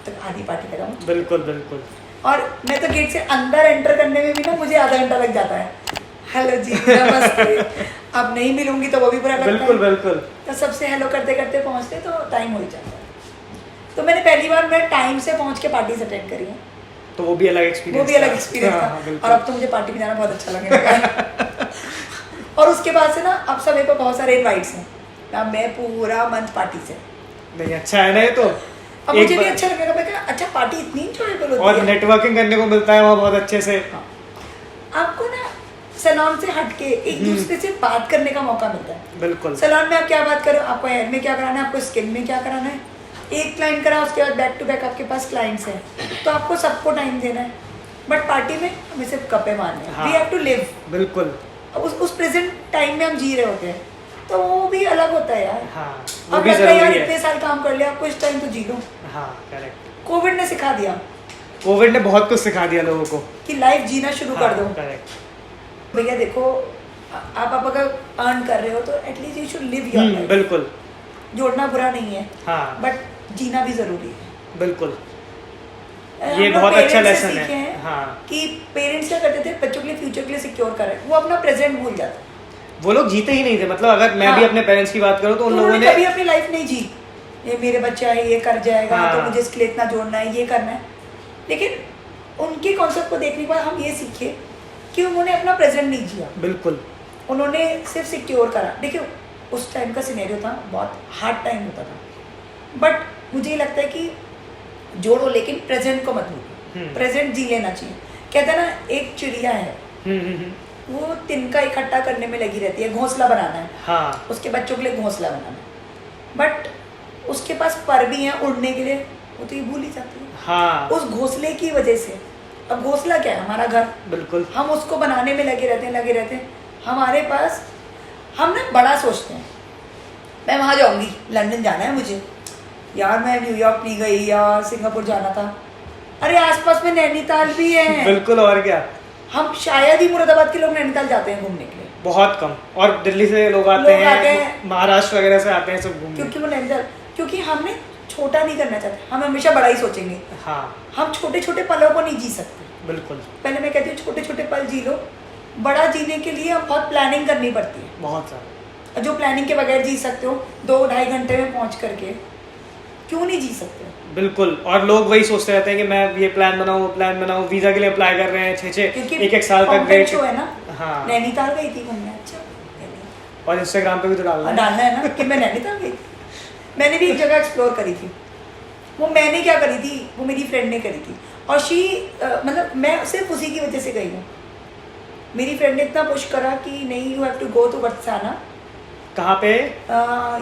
तो आधी पार्टी खत्म। बिल्कुल बिल्कुल। और मैं तो गेट से अंदर एंटर करने में भी ना मुझे आधा घंटा लग जाता है। हेलो जी नमस्ते, अब नहीं मिलूंगी तो वो भी बुरा लगता है। बिल्कुल बिल्कुल। तो सबसे हेलो करते करते पहुंचते तो टाइम हो ही जाता है। तो मैंने पहली बार मैं टाइम से पहुंच के पार्टीज अटेंड करी है, तो वो भी अलग एक्सपीरियंस था। और अब तो मुझे पार्टी में जाना बहुत अच्छा लगेगा। और उसके बाद से ना अब समय पर बहुत सारे इनवाइट्स हैं ना, मैं पूरा मंथ पार्टी से। नहीं अच्छा है ना ये तो। अब मुझे भी अच्छा लगेगा, मैं कहा अच्छा पार्टी इतनी इंजॉयबल होती है, और नेटवर्किंग करने को मिलता है वहाँ बहुत अच्छे से। आपको ना सैलून से हटके एक दूसरे से बात करने का मौका मिलता है। बिल्कुल। सैलून में आप क्या बात करो, आपको हेयर में क्या कराना है, आपको स्किन में क्या कराना है, एक क्लाइंट करा उसके बाद बैक टू बैक आपके पास क्लाइंट्स हैं, तो आपको सबको टाइम देना है। बट पार्टी में हमें सिर्फ कपे मारने हैं, वी हैव टू लिव। बिल्कुल। उस प्रेजेंट टाइम में हम जी रहे होते हैं, तो वो भी अलग होता है यार। हाँ, अब लगता है यार इतने साल काम कर लिया, आपको इस टाइम तो जी लो। हाँ करेक्ट। कोविड ने सिखा दिया, कोविड ने बहुत कुछ सिखा दिया लोगों को कि लाइफ जीना शुरू कर दो। करेक्ट। भैया देखो आप अगर अर्न कर रहे हो तो at least you should live your life. बिल्कुल। जोड़ना बुरा नहीं है, हाँ बट जीना भी जरूरी है। बिल्कुल, ये बहुत अच्छा लेसन है। हाँ कि पेरेंट्स क्या करते थे, बच्चों के लिए फ्यूचर के लिए सिक्योर कर रहे हैं, वो अपना प्रेजेंट भूल जाते। वो लोग जीते ही नहीं थे। मतलब अगर मैं भी अपने पेरेंट्स की बात करूँ तो उन लोगों ने कभी अपनी लाइफ नहीं जी, ये मेरे बच्चा है, ये कर जाएगा, हाँ। तो मुझे इसके लिए इतना जोड़ना है, ये करना है। लेकिन उनके कॉन्सेप्ट को देखने के बाद हम ये सीखे कि उन्होंने अपना प्रेजेंट नहीं जिया, बिल्कुल। उन्होंने सिर्फ सिक्योर करा। देखिए उस टाइम का सिनेरियो था, बहुत हार्ड टाइम होता था, बट मुझे ये लगता है कि जोड़ो लेकिन प्रेजेंट को मत भूलो, प्रेजेंट जी लेना चाहिए। कहते हैं ना, एक चिड़िया है, वो तिनका इकट्ठा करने में लगी रहती है, घोंसला बनाना है, हाँ। उसके बच्चों के लिए घोंसला बनाना है, बट उसके पास पर भी हैं उड़ने के लिए, वो तो ये भूल ही जाती है। हाँ, उस घोंसले की वजह से, अब घोंसला क्या है? हमारा घर, बिल्कुल। हम उसको बनाने में लगे रहते हैं। हमारे पास, हम ना बड़ा सोचते हैं, मैं वहाँ जाऊँगी, लंदन जाना है मुझे, यार मैं न्यूयॉर्क नहीं गई, यार सिंगापुर जाना था, अरे आसपास में नैनीताल भी है। बिल्कुल, और क्या। हम शायद ही मुरादाबाद के लोग नैनीताल जाते हैं घूमने के लिए, बहुत कम। और दिल्ली से लोग आते हैं, महाराष्ट्र वगैरह से आते हैं सब घूमने, क्योंकि वो नैनीताल, क्योंकि हमने छोटा नहीं करना चाहते, हम हमेशा बड़ा ही सोचेंगे। हाँ, हम छोटे छोटे पलों को नहीं जी सकते। बिल्कुल। पहले मैं कहती हूँ छोटे छोटे पल जी लो, बड़ा जीने के लिए हम बहुत प्लानिंग करनी पड़ती है, बहुत सारा। जो प्लानिंग के बगैर जी सकते हो 2-2.5 घंटे में पहुंच करके, क्यों नहीं जी सकते? बिल्कुल। और लोग वही सोचते रहते हैं कि मैं ये प्लान बनाऊं, वो प्लान बनाऊं, वीजा के लिए अप्लाई कर रहे हैं 6-6 एक साल तक content वेट। show है ना, हाँ। नैनीताल गई थी घूमने, अच्छा और इंस्टाग्राम पे भी तो डालना है। डालना है ना कि मैं नैनीताल गई। मैंने भी एक जगह एक्सप्लोर करी थी, वो मैंने क्या करी थी, वो मेरी फ्रेंड ने करी थी, और मतलब मैं सिर्फ उसी की वजह से गई हूँ। मेरी फ्रेंड ने इतना पुश करा कि नहीं, you have to go to Barsana. कहाँ पे?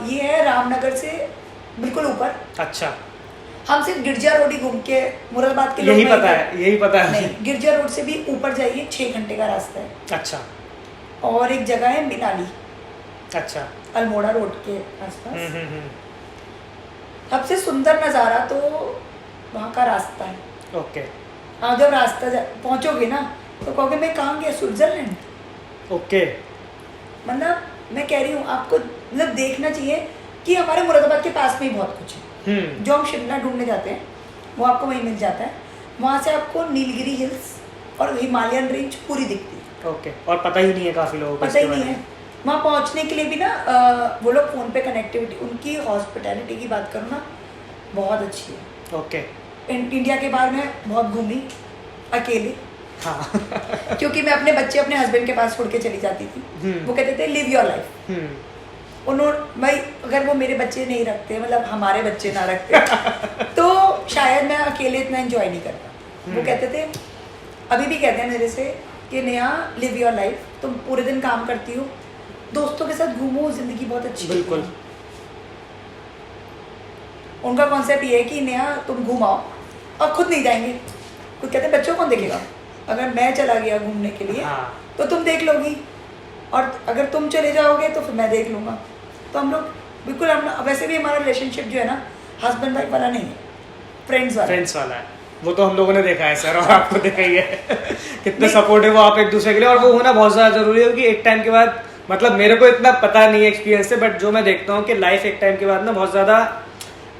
ये है रामनगर से बिल्कुल ऊपर। अच्छा। हम सिर्फ गिरजा रोड ही घूम के, मुरादाबाद के यही लोग पता है, यही पता है। नहीं, गिरजा रोड से भी ऊपर जाइए, 6 घंटे का रास्ता है। अच्छा। और एक जगह है मिनाली, अच्छा। अल्मोड़ा रोड के आसपास। सबसे सुंदर नज़ारा तो वहाँ का रास्ता है। ओके। आप जब रास्ता पहुँचोगे ना, तो कहोगे मैं कहाँ गया, स्विट्जरलैंड। ओके। मतलब मैं कह रही हूँ आपको, मतलब देखना चाहिए कि हमारे मुरादाबाद के पास में ही बहुत कुछ है। जो हम शिमला ढूंढने जाते हैं वो आपको वहीं मिल जाता है। वहाँ से आपको नीलगिरी हिल्स और हिमालयन रेंज पूरी दिखती है। ओके। और पता ही नहीं है काफ़ी लोगों को, पता ही नहीं है। वहाँ पहुँचने के लिए भी ना वो लोग फ़ोन पे कनेक्टिविटी, उनकी हॉस्पिटैलिटी की बात करूँ ना, बहुत अच्छी है। ओके। इंडिया के बाहर मैं बहुत घूमी अकेले, हाँ। क्योंकि मैं अपने बच्चे अपने हस्बैंड के पास छोड़ के चली जाती थी। वो कहते थे लिव योर लाइफ। उन्होंने, भाई अगर वो मेरे बच्चे नहीं रखते, मतलब हमारे बच्चे ना रखते तो शायद मैं अकेले इतना एंजॉय नहीं कर पाती। वो कहते थे, अभी भी कहते हैं मेरे से कि नेहा लिव योर लाइफ, तुम पूरे दिन काम करती हो, दोस्तों के साथ घूमो, जिंदगी बहुत अच्छी। बिल्कुल। उनका कॉन्सेप्ट ये है कि नेहा तुम घूमाओ, और खुद नहीं जाएंगे। कुछ कहते हैं बच्चों कौन देखेगा, अगर मैं चला गया घूमने के लिए तो तुम देख लोगी, और अगर तुम चले जाओगे तो फिर मैं देख लूँगा। तो हम लोग बिल्कुल, हम वैसे भी हमारा रिलेशनशिप जो है ना, हस्बैंड वाइफ वाला नहीं है, फ्रेंड्स वाला है। वो तो हम लोगों ने देखा है सर, और आपको देखा ही है कितने सपोर्टिव हो आप एक दूसरे के लिए। और वो होना बहुत ज़्यादा ज़रूरी है, क्योंकि एक टाइम के बाद, मतलब मेरे को इतना पता नहीं है एक्सपीरियंस से, बट जो मैं देखता हूँ कि लाइफ एक टाइम के बाद ना बहुत ज़्यादा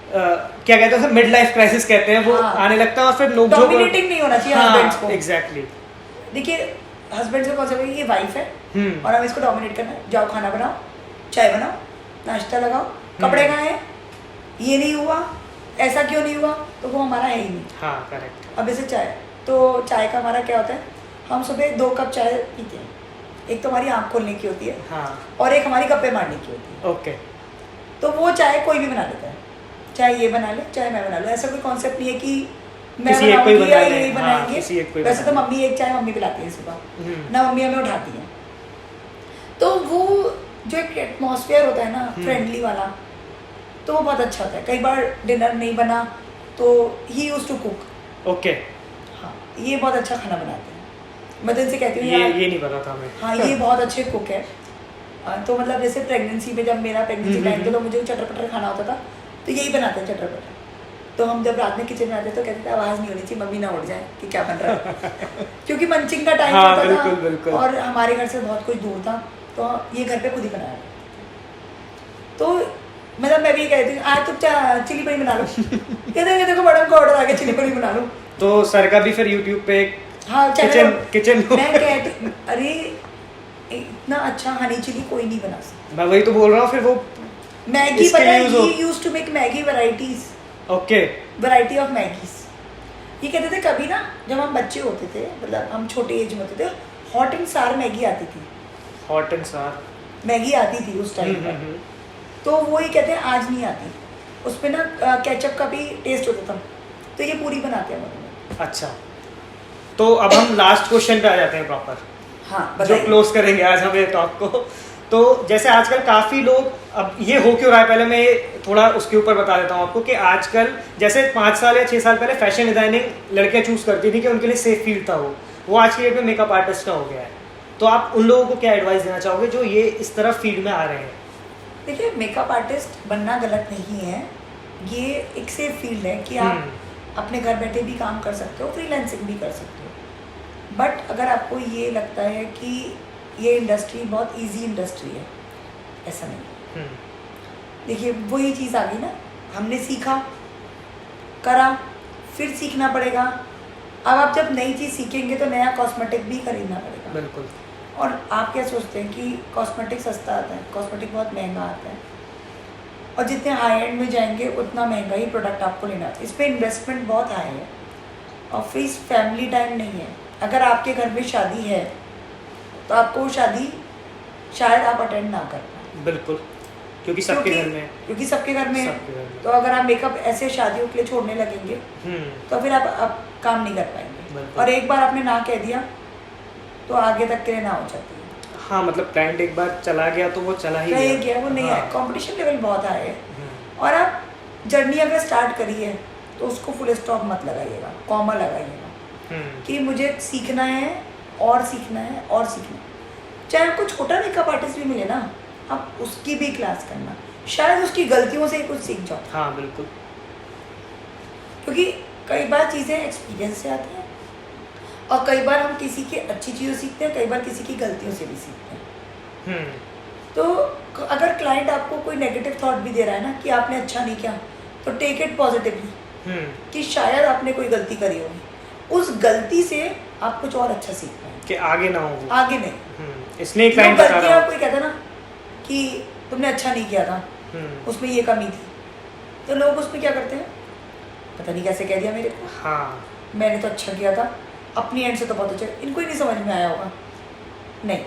क्या कहते हैं, मिड लाइफ क्राइसिस कहते हैं, वो आने लगता है। और फिर लोग डोमिनेटिंग नहीं होना चाहिए हस्बैंड्स को। एग्जैक्टली। देखिए हस्बैंड्स का कॉन्सेप्ट है कि ये वाइफ है और हम इसको डोमिनेट करना है। जाओ खाना बनाओ, चाय बनाओ, नाश्ता लगाओ, कपड़े कहाँ हैं, ये नहीं हुआ, ऐसा क्यों नहीं हुआ, तो वो हमारा है ही नहीं। हाँ, करेक्ट। अब जैसे चाय, तो चाय का हमारा क्या होता है, हम सुबह 2 कप चाय पीते हैं। एक तो हमारी आँख खोलने की होती है, हाँ, और एक हमारी गप्पे मारने की होती है। ओके। तो वो चाय कोई भी बना लेता है, चाहे ये बना ले, चाहे मैं बना लूँ। ऐसा कोई कॉन्सेप्ट नहीं है कि मैं बनाऊंगी या ये बनाएंगे। वैसे तो मम्मी एक चाय मम्मी पिलाती है सुबह ना, मम्मी हमें उठाती है। तो वो जो एक एटमॉस्फेयर होता है ना, फ्रेंडली वाला, तो वो बहुत अच्छा होता है। कई बार डिनर नहीं बना तो ही यूज्ड टू कुक। ओके। हाँ, ये बहुत अच्छा खाना बनाते हैं। मैं तो इनसे कहती हूँ ये नहीं पता था हमें। हाँ, ये बहुत अच्छे कुक है। तो मतलब जैसे प्रेगनेंसी में, जब मेरा प्रेगनेंसी टाइम था, तो मुझे चटर पटर खाना होता था, तो यही बनाते हैं, चटर पटर। तो हम जब रात में किचन में आते तो कहते थे आवाज़ नहीं होनी चाहिए, मम्मी ना उठ जाए कि क्या बन रहा है क्योंकि मंचिंग का टाइम हाँ, होता था, बिल्कुल। और हमारे घर से बहुत कुछ दूर था, तो ये घर पे खुद ही बनाया। तो मतलब मैं भी ये कहती हूँ, आज तुम चिली पनीर बना लो कहते देखो मैडम का ऑर्डर आ गया, चिली पनीर बना लो। तो सर का भी फिर यूट्यूब पे हाँ, किचन मैं कहती, अरे इतना अच्छा हनी चिली कोई नहीं बना सकता। मैं वही तो बोल रहा हूँ, फिर वो मैगी इसके पता है, लिए use हो- he used to make Maggi varieties, okay variety of Maggies. ये कहते थे कभी ना जब हम बच्चे होते थे, मतलब हम छोटे एज में होते थे, हॉट एंड सार मैगी आती थी, हॉट एंड सार मैगी आती थी उस टाइम पर। तो वो ही कहते हैं आज नहीं आती, उसमें ना केचप का भी टेस्ट होता था, तो ये पूरी बनाते हैं मतलब। अच्छा, तो अब हम लास्ट क्वेश्चन पे आ जाते हैं प्रॉपर, हाँ जो बताइए। क्लोज करेंगे आज हमें टॉक को। तो जैसे आजकल काफ़ी लोग, अब ये हो क्यों रहा है, पहले मैं थोड़ा उसके ऊपर बता देता हूँ आपको कि आजकल जैसे 5 साल या 6 साल पहले फैशन डिजाइनिंग लड़कियाँ चूज करती थी कि उनके लिए सेफ फील्ड था, वो आज की डेट में मेकअप आर्टिस्ट का हो गया है। तो आप उन लोगों को क्या एडवाइस देना चाहोगे जो ये इस तरफ फील्ड में आ रहे हैं? देखिए, मेकअप आर्टिस्ट बनना गलत नहीं है, ये एक सेफ फील्ड है कि आप अपने घर बैठे भी काम कर सकते हो, फ्रीलांसिंग भी कर सकते हो। बट अगर आपको ये लगता है कि ये इंडस्ट्री बहुत इजी इंडस्ट्री है, ऐसा नहीं। देखिए वही चीज़ आ गई ना, हमने सीखा, करा, फिर सीखना पड़ेगा। अब आप जब नई चीज़ सीखेंगे तो नया कॉस्मेटिक भी खरीदना पड़ेगा। बिल्कुल। और आप क्या सोचते हैं कि कॉस्मेटिक सस्ता आता है? कॉस्मेटिक बहुत महंगा आता है, और जितने हाई एंड में जाएंगे उतना महंगा ही प्रोडक्ट आपको लेना है। इसमें इन्वेस्टमेंट बहुत हाई है, और फिर फैमिली टाइम नहीं है। अगर आपके घर में शादी है तो आपको वो शादी शायद आप अटेंड ना कर पाए, बिल्कुल, क्योंकि सबके घर में, क्योंकि सबके घर में है। सबके घर में। तो अगर आप मेकअप ऐसे शादियों के लिए छोड़ने लगेंगे तो फिर आप काम नहीं कर पाएंगे। बिल्कुल। और एक बार आपने ना कह दिया तो आगे तक के लिए ना हो जाती है। हाँ, मतलब क्लाइंट एक बार चला गया तो वो चला ही रह गया, वो नहीं हाँ। है। कंपटीशन लेवल बहुत हाई है, और आप जर्नी अगर स्टार्ट करी है तो उसको फुल स्टॉप मत लगाइएगा, कॉमा लगाइएगा कि मुझे सीखना है और सीखना है और सीखना है। चाहे आपको छोटा मेकअप आर्टिस्ट भी मिले ना, आप उसकी भी क्लास करना, शायद उसकी गलतियों से ही कुछ सीख जाओ। हाँ बिल्कुल, क्योंकि कई बार चीज़ें एक्सपीरियंस से आती हैं, और कई बार हम किसी की अच्छी चीज़ों सीखते हैं, कई बार किसी की गलतियों से भी सीखते हैं। तो अगर क्लाइंट आपको कोई नेगेटिव थॉट भी दे रहा है ना कि आपने अच्छा नहीं किया, तो टेक इट पॉजिटिवली कि शायद आपने कोई गलती करी होगी, उस गलती से आप कुछ और अच्छा सीख पाएंगे कि आगे ना हो वो। आगे नहीं। इसलिए क्लाइंट बता रहा कोई कहता ना कि तुमने अच्छा नहीं किया था, उसमें ये कमी थी, तो लोग उसमें क्या करते हैं, पता नहीं कैसे कह दिया मेरे को, हाँ मैंने तो अच्छा किया था, अपनी एंड से तो बहुत अच्छा, इनको ही नहीं समझ में आया होगा। नहीं,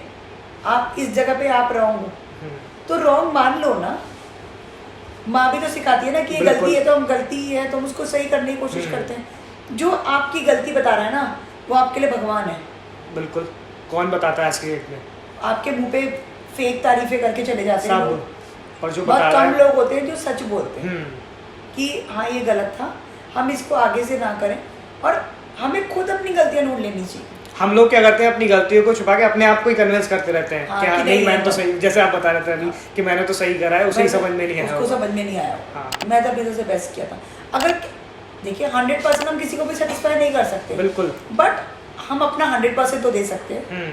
आप इस जगह पे आप रॉन्ग हो तो रॉन्ग मान लो ना। माँ भी तो सिखाती है ना कि ये गलती है तो हम गलती है तो हम उसको सही करने की कोशिश करते हैं। जो आपकी गलती बता रहा है ना, वो आपके लिए भगवान है। बिल्कुल, कौन बताता है आज की डेट में? आपके मुंह पे फेक तारीफें करके चले जाते हैं लोग, और जो बहुत बता कम रहा है लोग होते हैं जो सच बोलते हैं कि हाँ ये गलत था, हम इसको आगे से ना करें। और हमें खुद अपनी गलतियां ढूंढ लेनी चाहिए। हम लोग क्या करते हैं, अपनी गलतियों को छुपा के अपने आप को ही कन्विंस करते रहते हैं हाँ, कि हाँ कि नहीं नहीं, मैंने तो सही, जैसे आप बता रहे थे अभी कि मैंने तो सही करा है, उसे ही समझ में नहीं आया, उसको समझ में नहीं आया। हाँ। मैं तो अपने से बेस्ट किया था। अगर देखिए 100% हम किसी को भी सेटिस्फाई नहीं कर सकते, बिल्कुल, बट हम अपना 100% तो दे सकते हैं।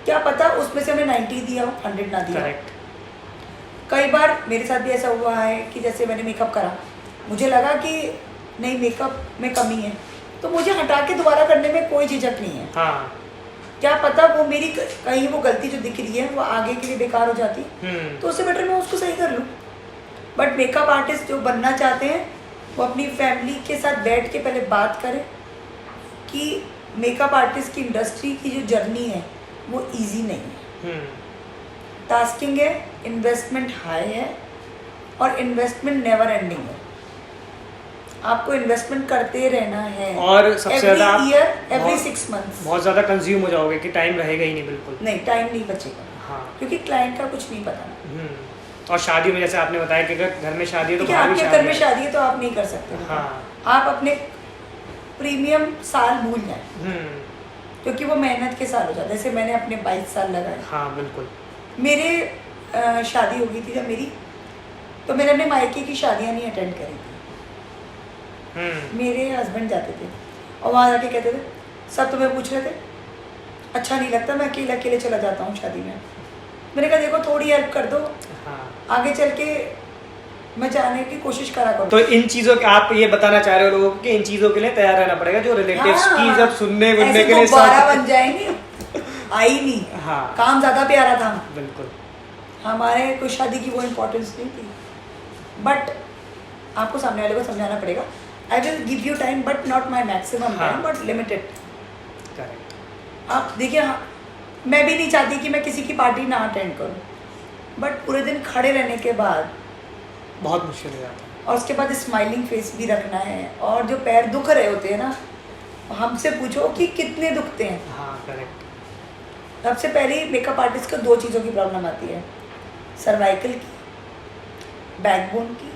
क्या पता उसमें से हमें 90 दिया हो, 100 ना दिया। करेक्ट। कई बार मेरे साथ भी ऐसा हुआ है कि जैसे मैंने मेकअप करा, मुझे लगा कि नहीं मेकअप में कमी है, तो मुझे हटा के दोबारा करने में कोई झिझक नहीं है। हाँ, क्या पता वो मेरी कहीं वो गलती जो दिख रही है वो आगे के लिए बेकार हो जाती, तो उससे बेटर मैं उसको सही कर लूँ। बट मेकअप आर्टिस्ट जो बनना चाहते हैं वो अपनी फैमिली के साथ बैठ के पहले बात करें कि मेकअप आर्टिस्ट की इंडस्ट्री की जो जर्नी है वो इजी नहीं है, टास्किंग है, इन्वेस्टमेंट हाई है, और इन्वेस्टमेंट नेवर एंडिंग है। आपको इन्वेस्टमेंट करते रहना है, और सबसे ज्यादा आप एवरी 6 मंथ्स बहुत ज्यादा कंज्यूम हो जाओगे कि टाइम रहेगा ही नहीं, बिल्कुल नहीं, टाइम नहीं बचेगा। हाँ, क्योंकि क्लाइंट का कुछ नहीं पता। और शादी में जैसे आपने बताया कि अगर घर में शादी है तो ठीक है, बाहर भी आपके घर में शादी है। शादी है तो आप नहीं कर सकते। हाँ, आप अपने प्रीमियम साल भूल जाए, क्योंकि वो मेहनत के साल हो जाते हैं। जैसे मैंने अपने 22 साल लगाए। हाँ बिल्कुल। मेरे शादी हो गई थी जब मेरी, तो मैंने अपने मायके की शादियाँ नहीं अटेंड करी थी। मेरे हस्बैंड जाते थे और वहाँ जाके कहते थे, सब तुम्हें पूछ रहे थे, अच्छा नहीं लगता, मैं अकेले अकेले चला जाता हूँ शादी में। मैंने कहा देखो थोड़ी हेल्प कर दो, हाँ, आगे चल के मैं जाने की कोशिश करा करूँ। तो इन चीजों के आप ये बताना चाह रहे हो लोगों को कि इन चीजों के लिए तैयार रहना पड़ेगा, जो रिलेटिव्स की जब सुनने बुनने के लिए दोबारा बन जाएंगे, आई नहीं। हाँ, काम ज्यादा प्यारा था, बिल्कुल। हमारे कोई शादी की वो इम्पोर्टेंस नहीं थी। बट आपको सामने वाले को समझाना पड़ेगा। I will give you time but not my maximum time, but limited. Correct. आप देखिए, हाँ, मैं भी नहीं चाहती कि मैं किसी की पार्टी ना अटेंड करूँ, बट पूरे दिन खड़े रहने के बाद बहुत मुश्किल हो जाता है। और उसके बाद स्माइलिंग फेस भी रखना है, और जो पैर दुख रहे होते हैं ना, हमसे पूछो कि कितने दुखते हैं। हाँ करेक्ट। सबसे पहले मेकअप आर्टिस्ट को 2 चीज़ों की प्रॉब्लम आती है, सर्वाइकल की, बैकबोन की,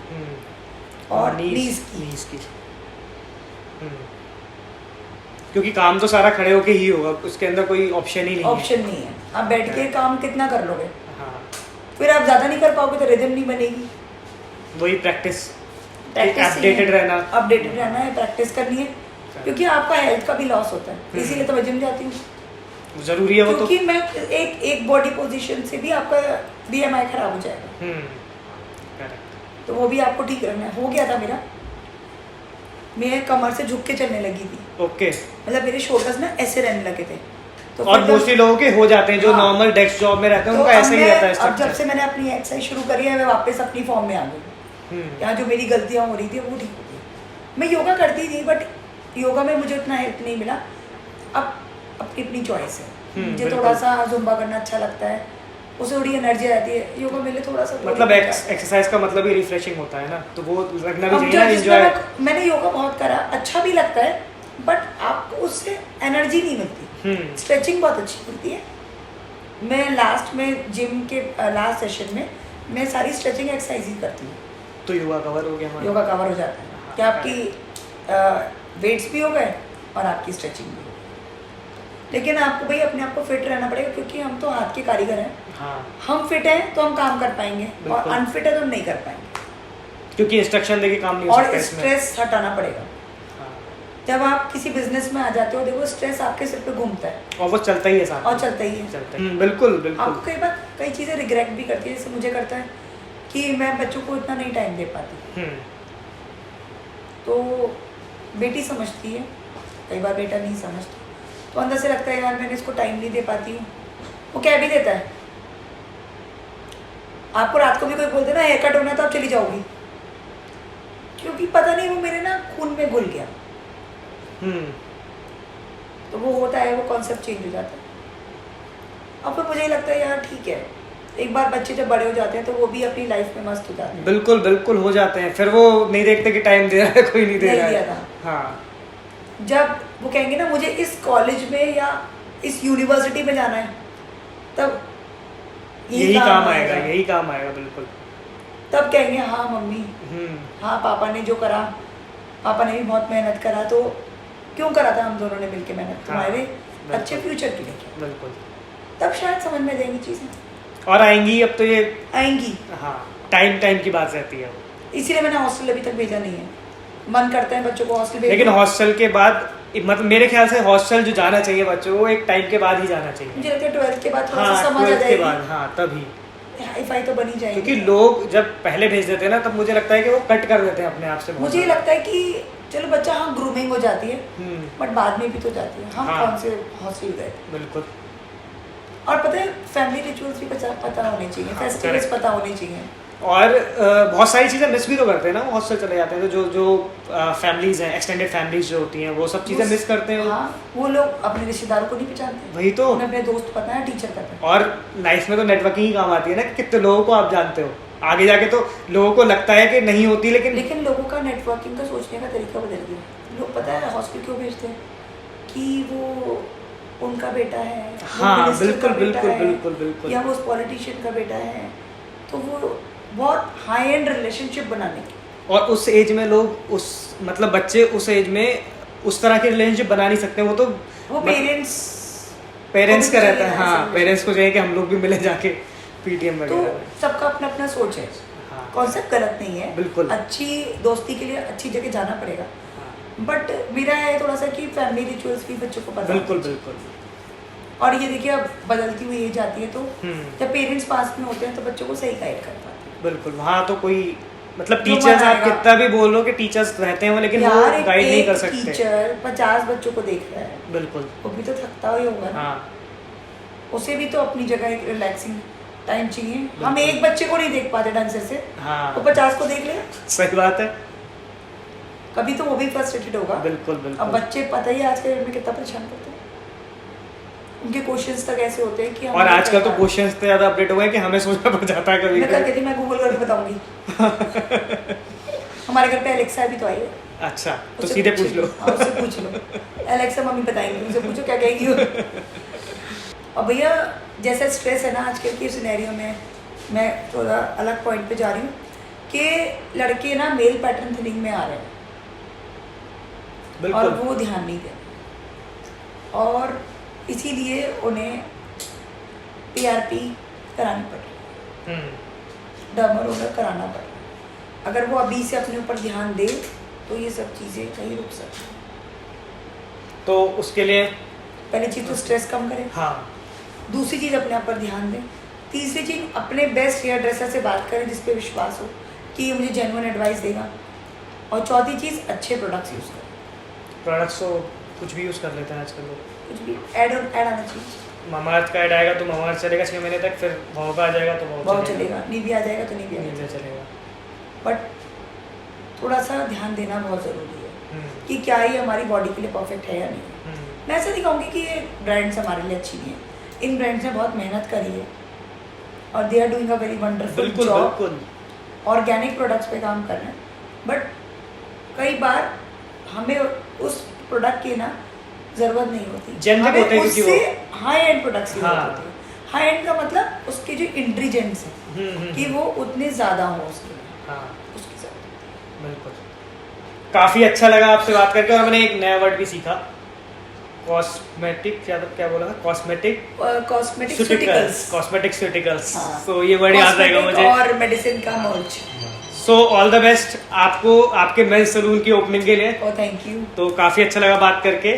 और नीज की। क्योंकि काम तो सारा खड़े होके ही होगा, उसके अंदर कोई ऑप्शन ही नहीं ऑप्शन नहीं है। आप बैठ के काम कितना कर लोगे? हाँ, फिर आप ज़्यादा नहीं कर पाओगे तो रिदम नहीं बनेगी। वही प्रैक्टिस अपडेटेड रहना है, प्रैक्टिस करनी है, क्योंकि आपका हेल्थ का भी लॉस होता है। इसीलिए तो मैं जिम जाती हूँ, जरूरी है वो तो। क्योंकि मैं एक बॉडी पोजीशन से भी आपका BMI खराब हो जाएगा। करेक्ट। तो वो भी आपको ठीक रखना है। हो गया था मेरा, मैं कमर से झुक के चलने लगी थी। ओके। मतलब मेरे शोल्डर्स ना ऐसे रहने लगे थे। तो और मोस्टली लोगों के हो जाते हैं जो नॉर्मल डेस्क जॉब में रहते हैं, उनका ऐसे ही रहता है अब स्ट्रक्चर। जब से मैंने अपनी एक्सरसाइज शुरू करी है, मैं वापस अपनी फॉर्म में आ गई। यहाँ जो मेरी गलतियाँ हो रही थी वो ठीक हो गई। मैं योगा करती थी, बट योगा में मुझे उतना हेल्प नहीं मिला। अब अपनी अपनी चॉइस है। मुझे थोड़ा सा जुम्बा करना अच्छा लगता है, उससे थोड़ी एनर्जी आती है। योगा मेरे लिए थोड़ा सा मतलब एक्सरसाइज का मतलब ही रिफ्रेशिंग होता है ना, तो वो लगना भी अब चाहिए ना, एंजॉय। मैंने योगा बहुत करा, अच्छा भी लगता है, बट आपको उससे एनर्जी नहीं मिलती। स्ट्रेचिंग बहुत अच्छी मिलती है। मैं लास्ट में जिम के लास्ट सेशन में मैं सारी स्ट्रेचिंग एक्सरसाइज ही करती हूँ, तो योगा कवर हो गया हमारा। योगा कवर हो जाता है कि आपकी वेट्स भी हो गए और आपकी स्ट्रेचिंग भी हो गई। लेकिन आपको भाई अपने आप को फिट रहना पड़ेगा, क्योंकि हम तो हाथ के कारीगर हैं। हाँ। हम फिट हैं तो हम काम कर पाएंगे, और अनफिट है तो हम नहीं कर पाएंगे, क्योंकि इंस्ट्रक्शन देके काम नहीं हो सकता और इसमें। स्ट्रेस हटाना पड़ेगा। हाँ। जब आप किसी बिजनेस में आ जाते हो, देखो स्ट्रेस आपके सिर पे घूमता है, और वो चलता ही है साथ और में। चलता ही है। चलता है। बिल्कुल बिल्कुल। आपको कई बार कई चीज़ें रिग्रेट भी करती है, जैसे मुझे करता है कि मैं बच्चों को इतना नहीं टाइम दे पाती। तो बेटी समझती है, कई बार बेटा नहीं समझता, तो अंदर से लगता है यार मैंने इसको टाइम नहीं दे पाती हूँ। वो कह भी देता है, आपको रात को भी कोई बोलते ना हेयर कट होना है तो आप चली जाओगी, क्योंकि पता नहीं वो मेरे ना खून में घुल गया। तो वो होता है, वो कॉन्सेप्ट चेंज हो जाता है। अब तो मुझे ही लगता है यार ठीक है, एक बार बच्चे जब बड़े हो जाते हैं तो वो भी अपनी लाइफ में मस्त हो जाते हैं। बिल्कुल बिल्कुल हो जाते हैं, फिर वो नहीं देखते कि टाइम दे रहा है कोई, नहीं दे रहा दिया है। था। हाँ। जब वो कहेंगे ना मुझे इस कॉलेज में या इस यूनिवर्सिटी में जाना है, तब यही काम आएगा, यही काम आएगा। बिल्कुल। तब कहेंगे हाँ मम्मी, हाँ पापा ने जो करा, पापा ने भी बहुत मेहनत करा, तो क्यों करा था हम दोनों ने मिलकर मेहनत, तुम्हारे अच्छे फ्यूचर के लिए। बिल्कुल। तब शायद समझ में देंगी चीजें, और आएंगी, अब तो ये आएंगी। हाँ, टाइम की बात रहती है। इसीलिए मैंने हॉस्टल अभी तक भेजा नहीं है। मन करता है बच्चों को हॉस्टल भेजना, लेकिन हॉस्टल के बाद मतलब मेरे ख्याल से हॉस्टल जो जाना चाहिए बच्चों को, एक टाइम के बाद ही जाना चाहिए। मुझे लगता है 12th के बाद थोड़ा सा हाँ, समझ आ 12th के जाएगी, बाद, हाँ तभी। हाई फाई तो बनी जाएगी। क्योंकि लोग जब पहले भेज देते हैं ना, तब मुझे लगता है कि वो कट कर देते हैं अपने आप से। मुझे ये लगता है कि चलो बच्चा हाँ ग्रूमिंग हो जाती है, बट बाद में भी तो जाती है। हम हाँ। कौन से हॉस्टल गए। बिल्कुल। और पता है फैमिली रिचुअल्स भी पता होने चाहिए, फेस्टिवल्स पता होने चाहिए। और बहुत सारी चीज़ें मिस भी तो करते हैं ना, हॉस्टल चले जाते हैं तो जो फैमिलीज हैं, एक्सटेंडेड फैमिलीज जो होती हैं, वो सब चीज़ें मिस करते हैं। हाँ, वो लोग अपने रिश्तेदारों को नहीं पहचानते, वही तो। उन्हें अपने दोस्त पता है, टीचर पता है। और लाइफ में तो नेटवर्किंग ही काम आती है ना, कि कितने लोगों को आप जानते हो। आगे जाके तो लोगों को लगता है कि नहीं होती, लेकिन लोगों का नेटवर्किंग का सोचने का तरीका बदल गया। लोग पता है हॉस्पिटल क्यों भेजते हैं कि वो उनका बेटा है, हाँ बिल्कुल बिल्कुल बिल्कुल बिल्कुल, या वो उस पॉलिटिशियन का बेटा है, तो वो बहुत हाई एंड रिलेशनशिप बनाने की। और उस एज में लोग उस मतलब बच्चे उस एज में उस तरह के रिलेशनशिप बना नहीं सकते। वो तो वो पेरेंट्स का रहता है। हाँ, पेरेंट्स को चाहिए कि हम लोग भी मिले जाके पीटीएम तो वगैरह में। सबका अपना अपना सोच है। हाँ। कॉन्सेप्ट गलत नहीं है, बिल्कुल। अच्छी दोस्ती के लिए अच्छी जगह जाना पड़ेगा, बट मेरा है थोड़ा सा कि फैमिली रिचुअल्स भी बच्चों को पता। बिल्कुल बिल्कुल। और ये देखिए अब बदलती हुई एज आती है, तो जब पेरेंट्स पास में होते हैं तो बच्चों को सही गाइड कर पाते हैं। बिल्कुल। वहाँ तो कोई मतलब टीचर्स आप कितना भी बोल लो कि टीचर्स रहते हैं, लेकिन वो गाइड नहीं कर सकते। टीचर 50 बच्चों को देख रहा है, बिल्कुल, वो भी तो थकता ही होगा। हाँ। उसे भी तो अपनी जगह एक रिलैक्सिंग टाइम चाहिए। हम एक बच्चे को नहीं देख पाते ढंग से हाँ तो 50 को देख लेगा। सही बात है। कभी तो वो भी फ्रस्ट्रेटेड होगा। बिल्कुल अब बिल्कुल। बच्चे पता ही है आज के डेट में कितना परेशान करते हैं, उनके क्वेश्चंस तक ऐसे होते हैं कि हम और नहीं आजकल कर तो पा रहे। क्वेश्चंस इतने ज्यादा अपडेट हो गए कि हमें सोचना पड़ जाता है कभी मैं कल कभी। कहती मैं गूगल करके बताऊंगी। हमारे घर पे एलेक्सा भी तो आई है। अच्छा तो उससे सीधे पूछो। पूछ लो। हाँ, उससे पूछ लो, एलेक्सा मम्मी बताएंगी, उनसे पूछो क्या कहेगी वो। और भैया जैसा स्ट्रेस है ना आजकल के सिनेरियो में, मैं थोड़ा अलग पॉइंट पे जा रही हूँ कि लड़के ना मेल पैटर्न थिनिंग में आ रहे हैं और बिल्कुल। वो ध्यान नहीं दे रहे, और इसीलिए उन्हें PRP करानी पड़ रही है, डर्मर रोलर कराना पड़ रहा है। अगर वो अभी से अपने ऊपर ध्यान दे तो ये सब चीज़ें कहीं रुक सकती हैं। तो उसके लिए पहली चीज़ तो स्ट्रेस कम करें, हाँ दूसरी चीज़ अपने आप पर ध्यान दें, तीसरी चीज़ अपने बेस्ट हेयर ड्रेसर से बात करें जिस पे विश्वास हो कि ये मुझे जेन्युइन एडवाइस देगा, और चौथी चीज़ अच्छे प्रोडक्ट्स यूज़ करें। प्रोडक्ट्स तो कुछ भी यूज़ कर लेते हैं आजकल लोग। कुछ भी ऐड आना चाहिए। मामाअर्थ का ऐड आएगा तो मामाअर्थ चलेगा 6 महीने तक, फिर भाव का आ जाएगा तो भाव बहुत चलेगा, निविया आ जाएगा तो निविया नीचे चलेगा। बट थोड़ा सा ध्यान देना बहुत ज़रूरी है कि क्या ये हमारी बॉडी के लिए परफेक्ट है या नहीं है। मैं ऐसा नहीं कहूँगी कि ये ब्रांड्स हमारे लिए अच्छी नहीं है, इन ब्रांड्स ने बहुत मेहनत करी है और they are doing a very wonderful बिल्कुल जॉब, बिल्कुल। ऑर्गेनिक प्रोडक्ट्स पे काम कर रहे हैं। बट कई बार हमें उस प्रोडक्ट की ना ज़रूरत नहीं होती, Generic हमें होते हैं क्योंकि उससे वो- हाई एंड प्रोडक्ट्स की हाँ। जरूरत होती है। हाई एंड का मतलब उसके जो इंग्रेडिएंट्स हैं कि वो उतने ज़्यादा हो उसके लिए, हाँ उसकी ज़रूरत बिल्कुल। काफी अच्छा लगा आपसे बात करके, और मैंने एक नया वर्ड भी सीखा, कॉस्मेटिक, क्या बोला था, कॉस्मेटिक कॉस्मेटिक्स कॉस्मेटिक स्यूटिकल्स। हाँ। तो ये वर्ड याद रहेगा मुझे। और मेडिसिन का मर्ज। सो ऑल द बेस्ट आपको आपके मेंस सलून की ओपनिंग के लिए। ओ थैंक यू, तो काफी अच्छा लगा बात करके,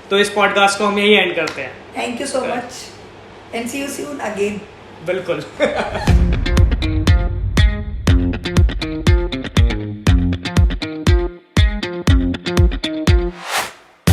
तो इस पॉडकास्ट को हम यही एंड करते हैं। Thank you so much and see you soon again. बिल्कुल।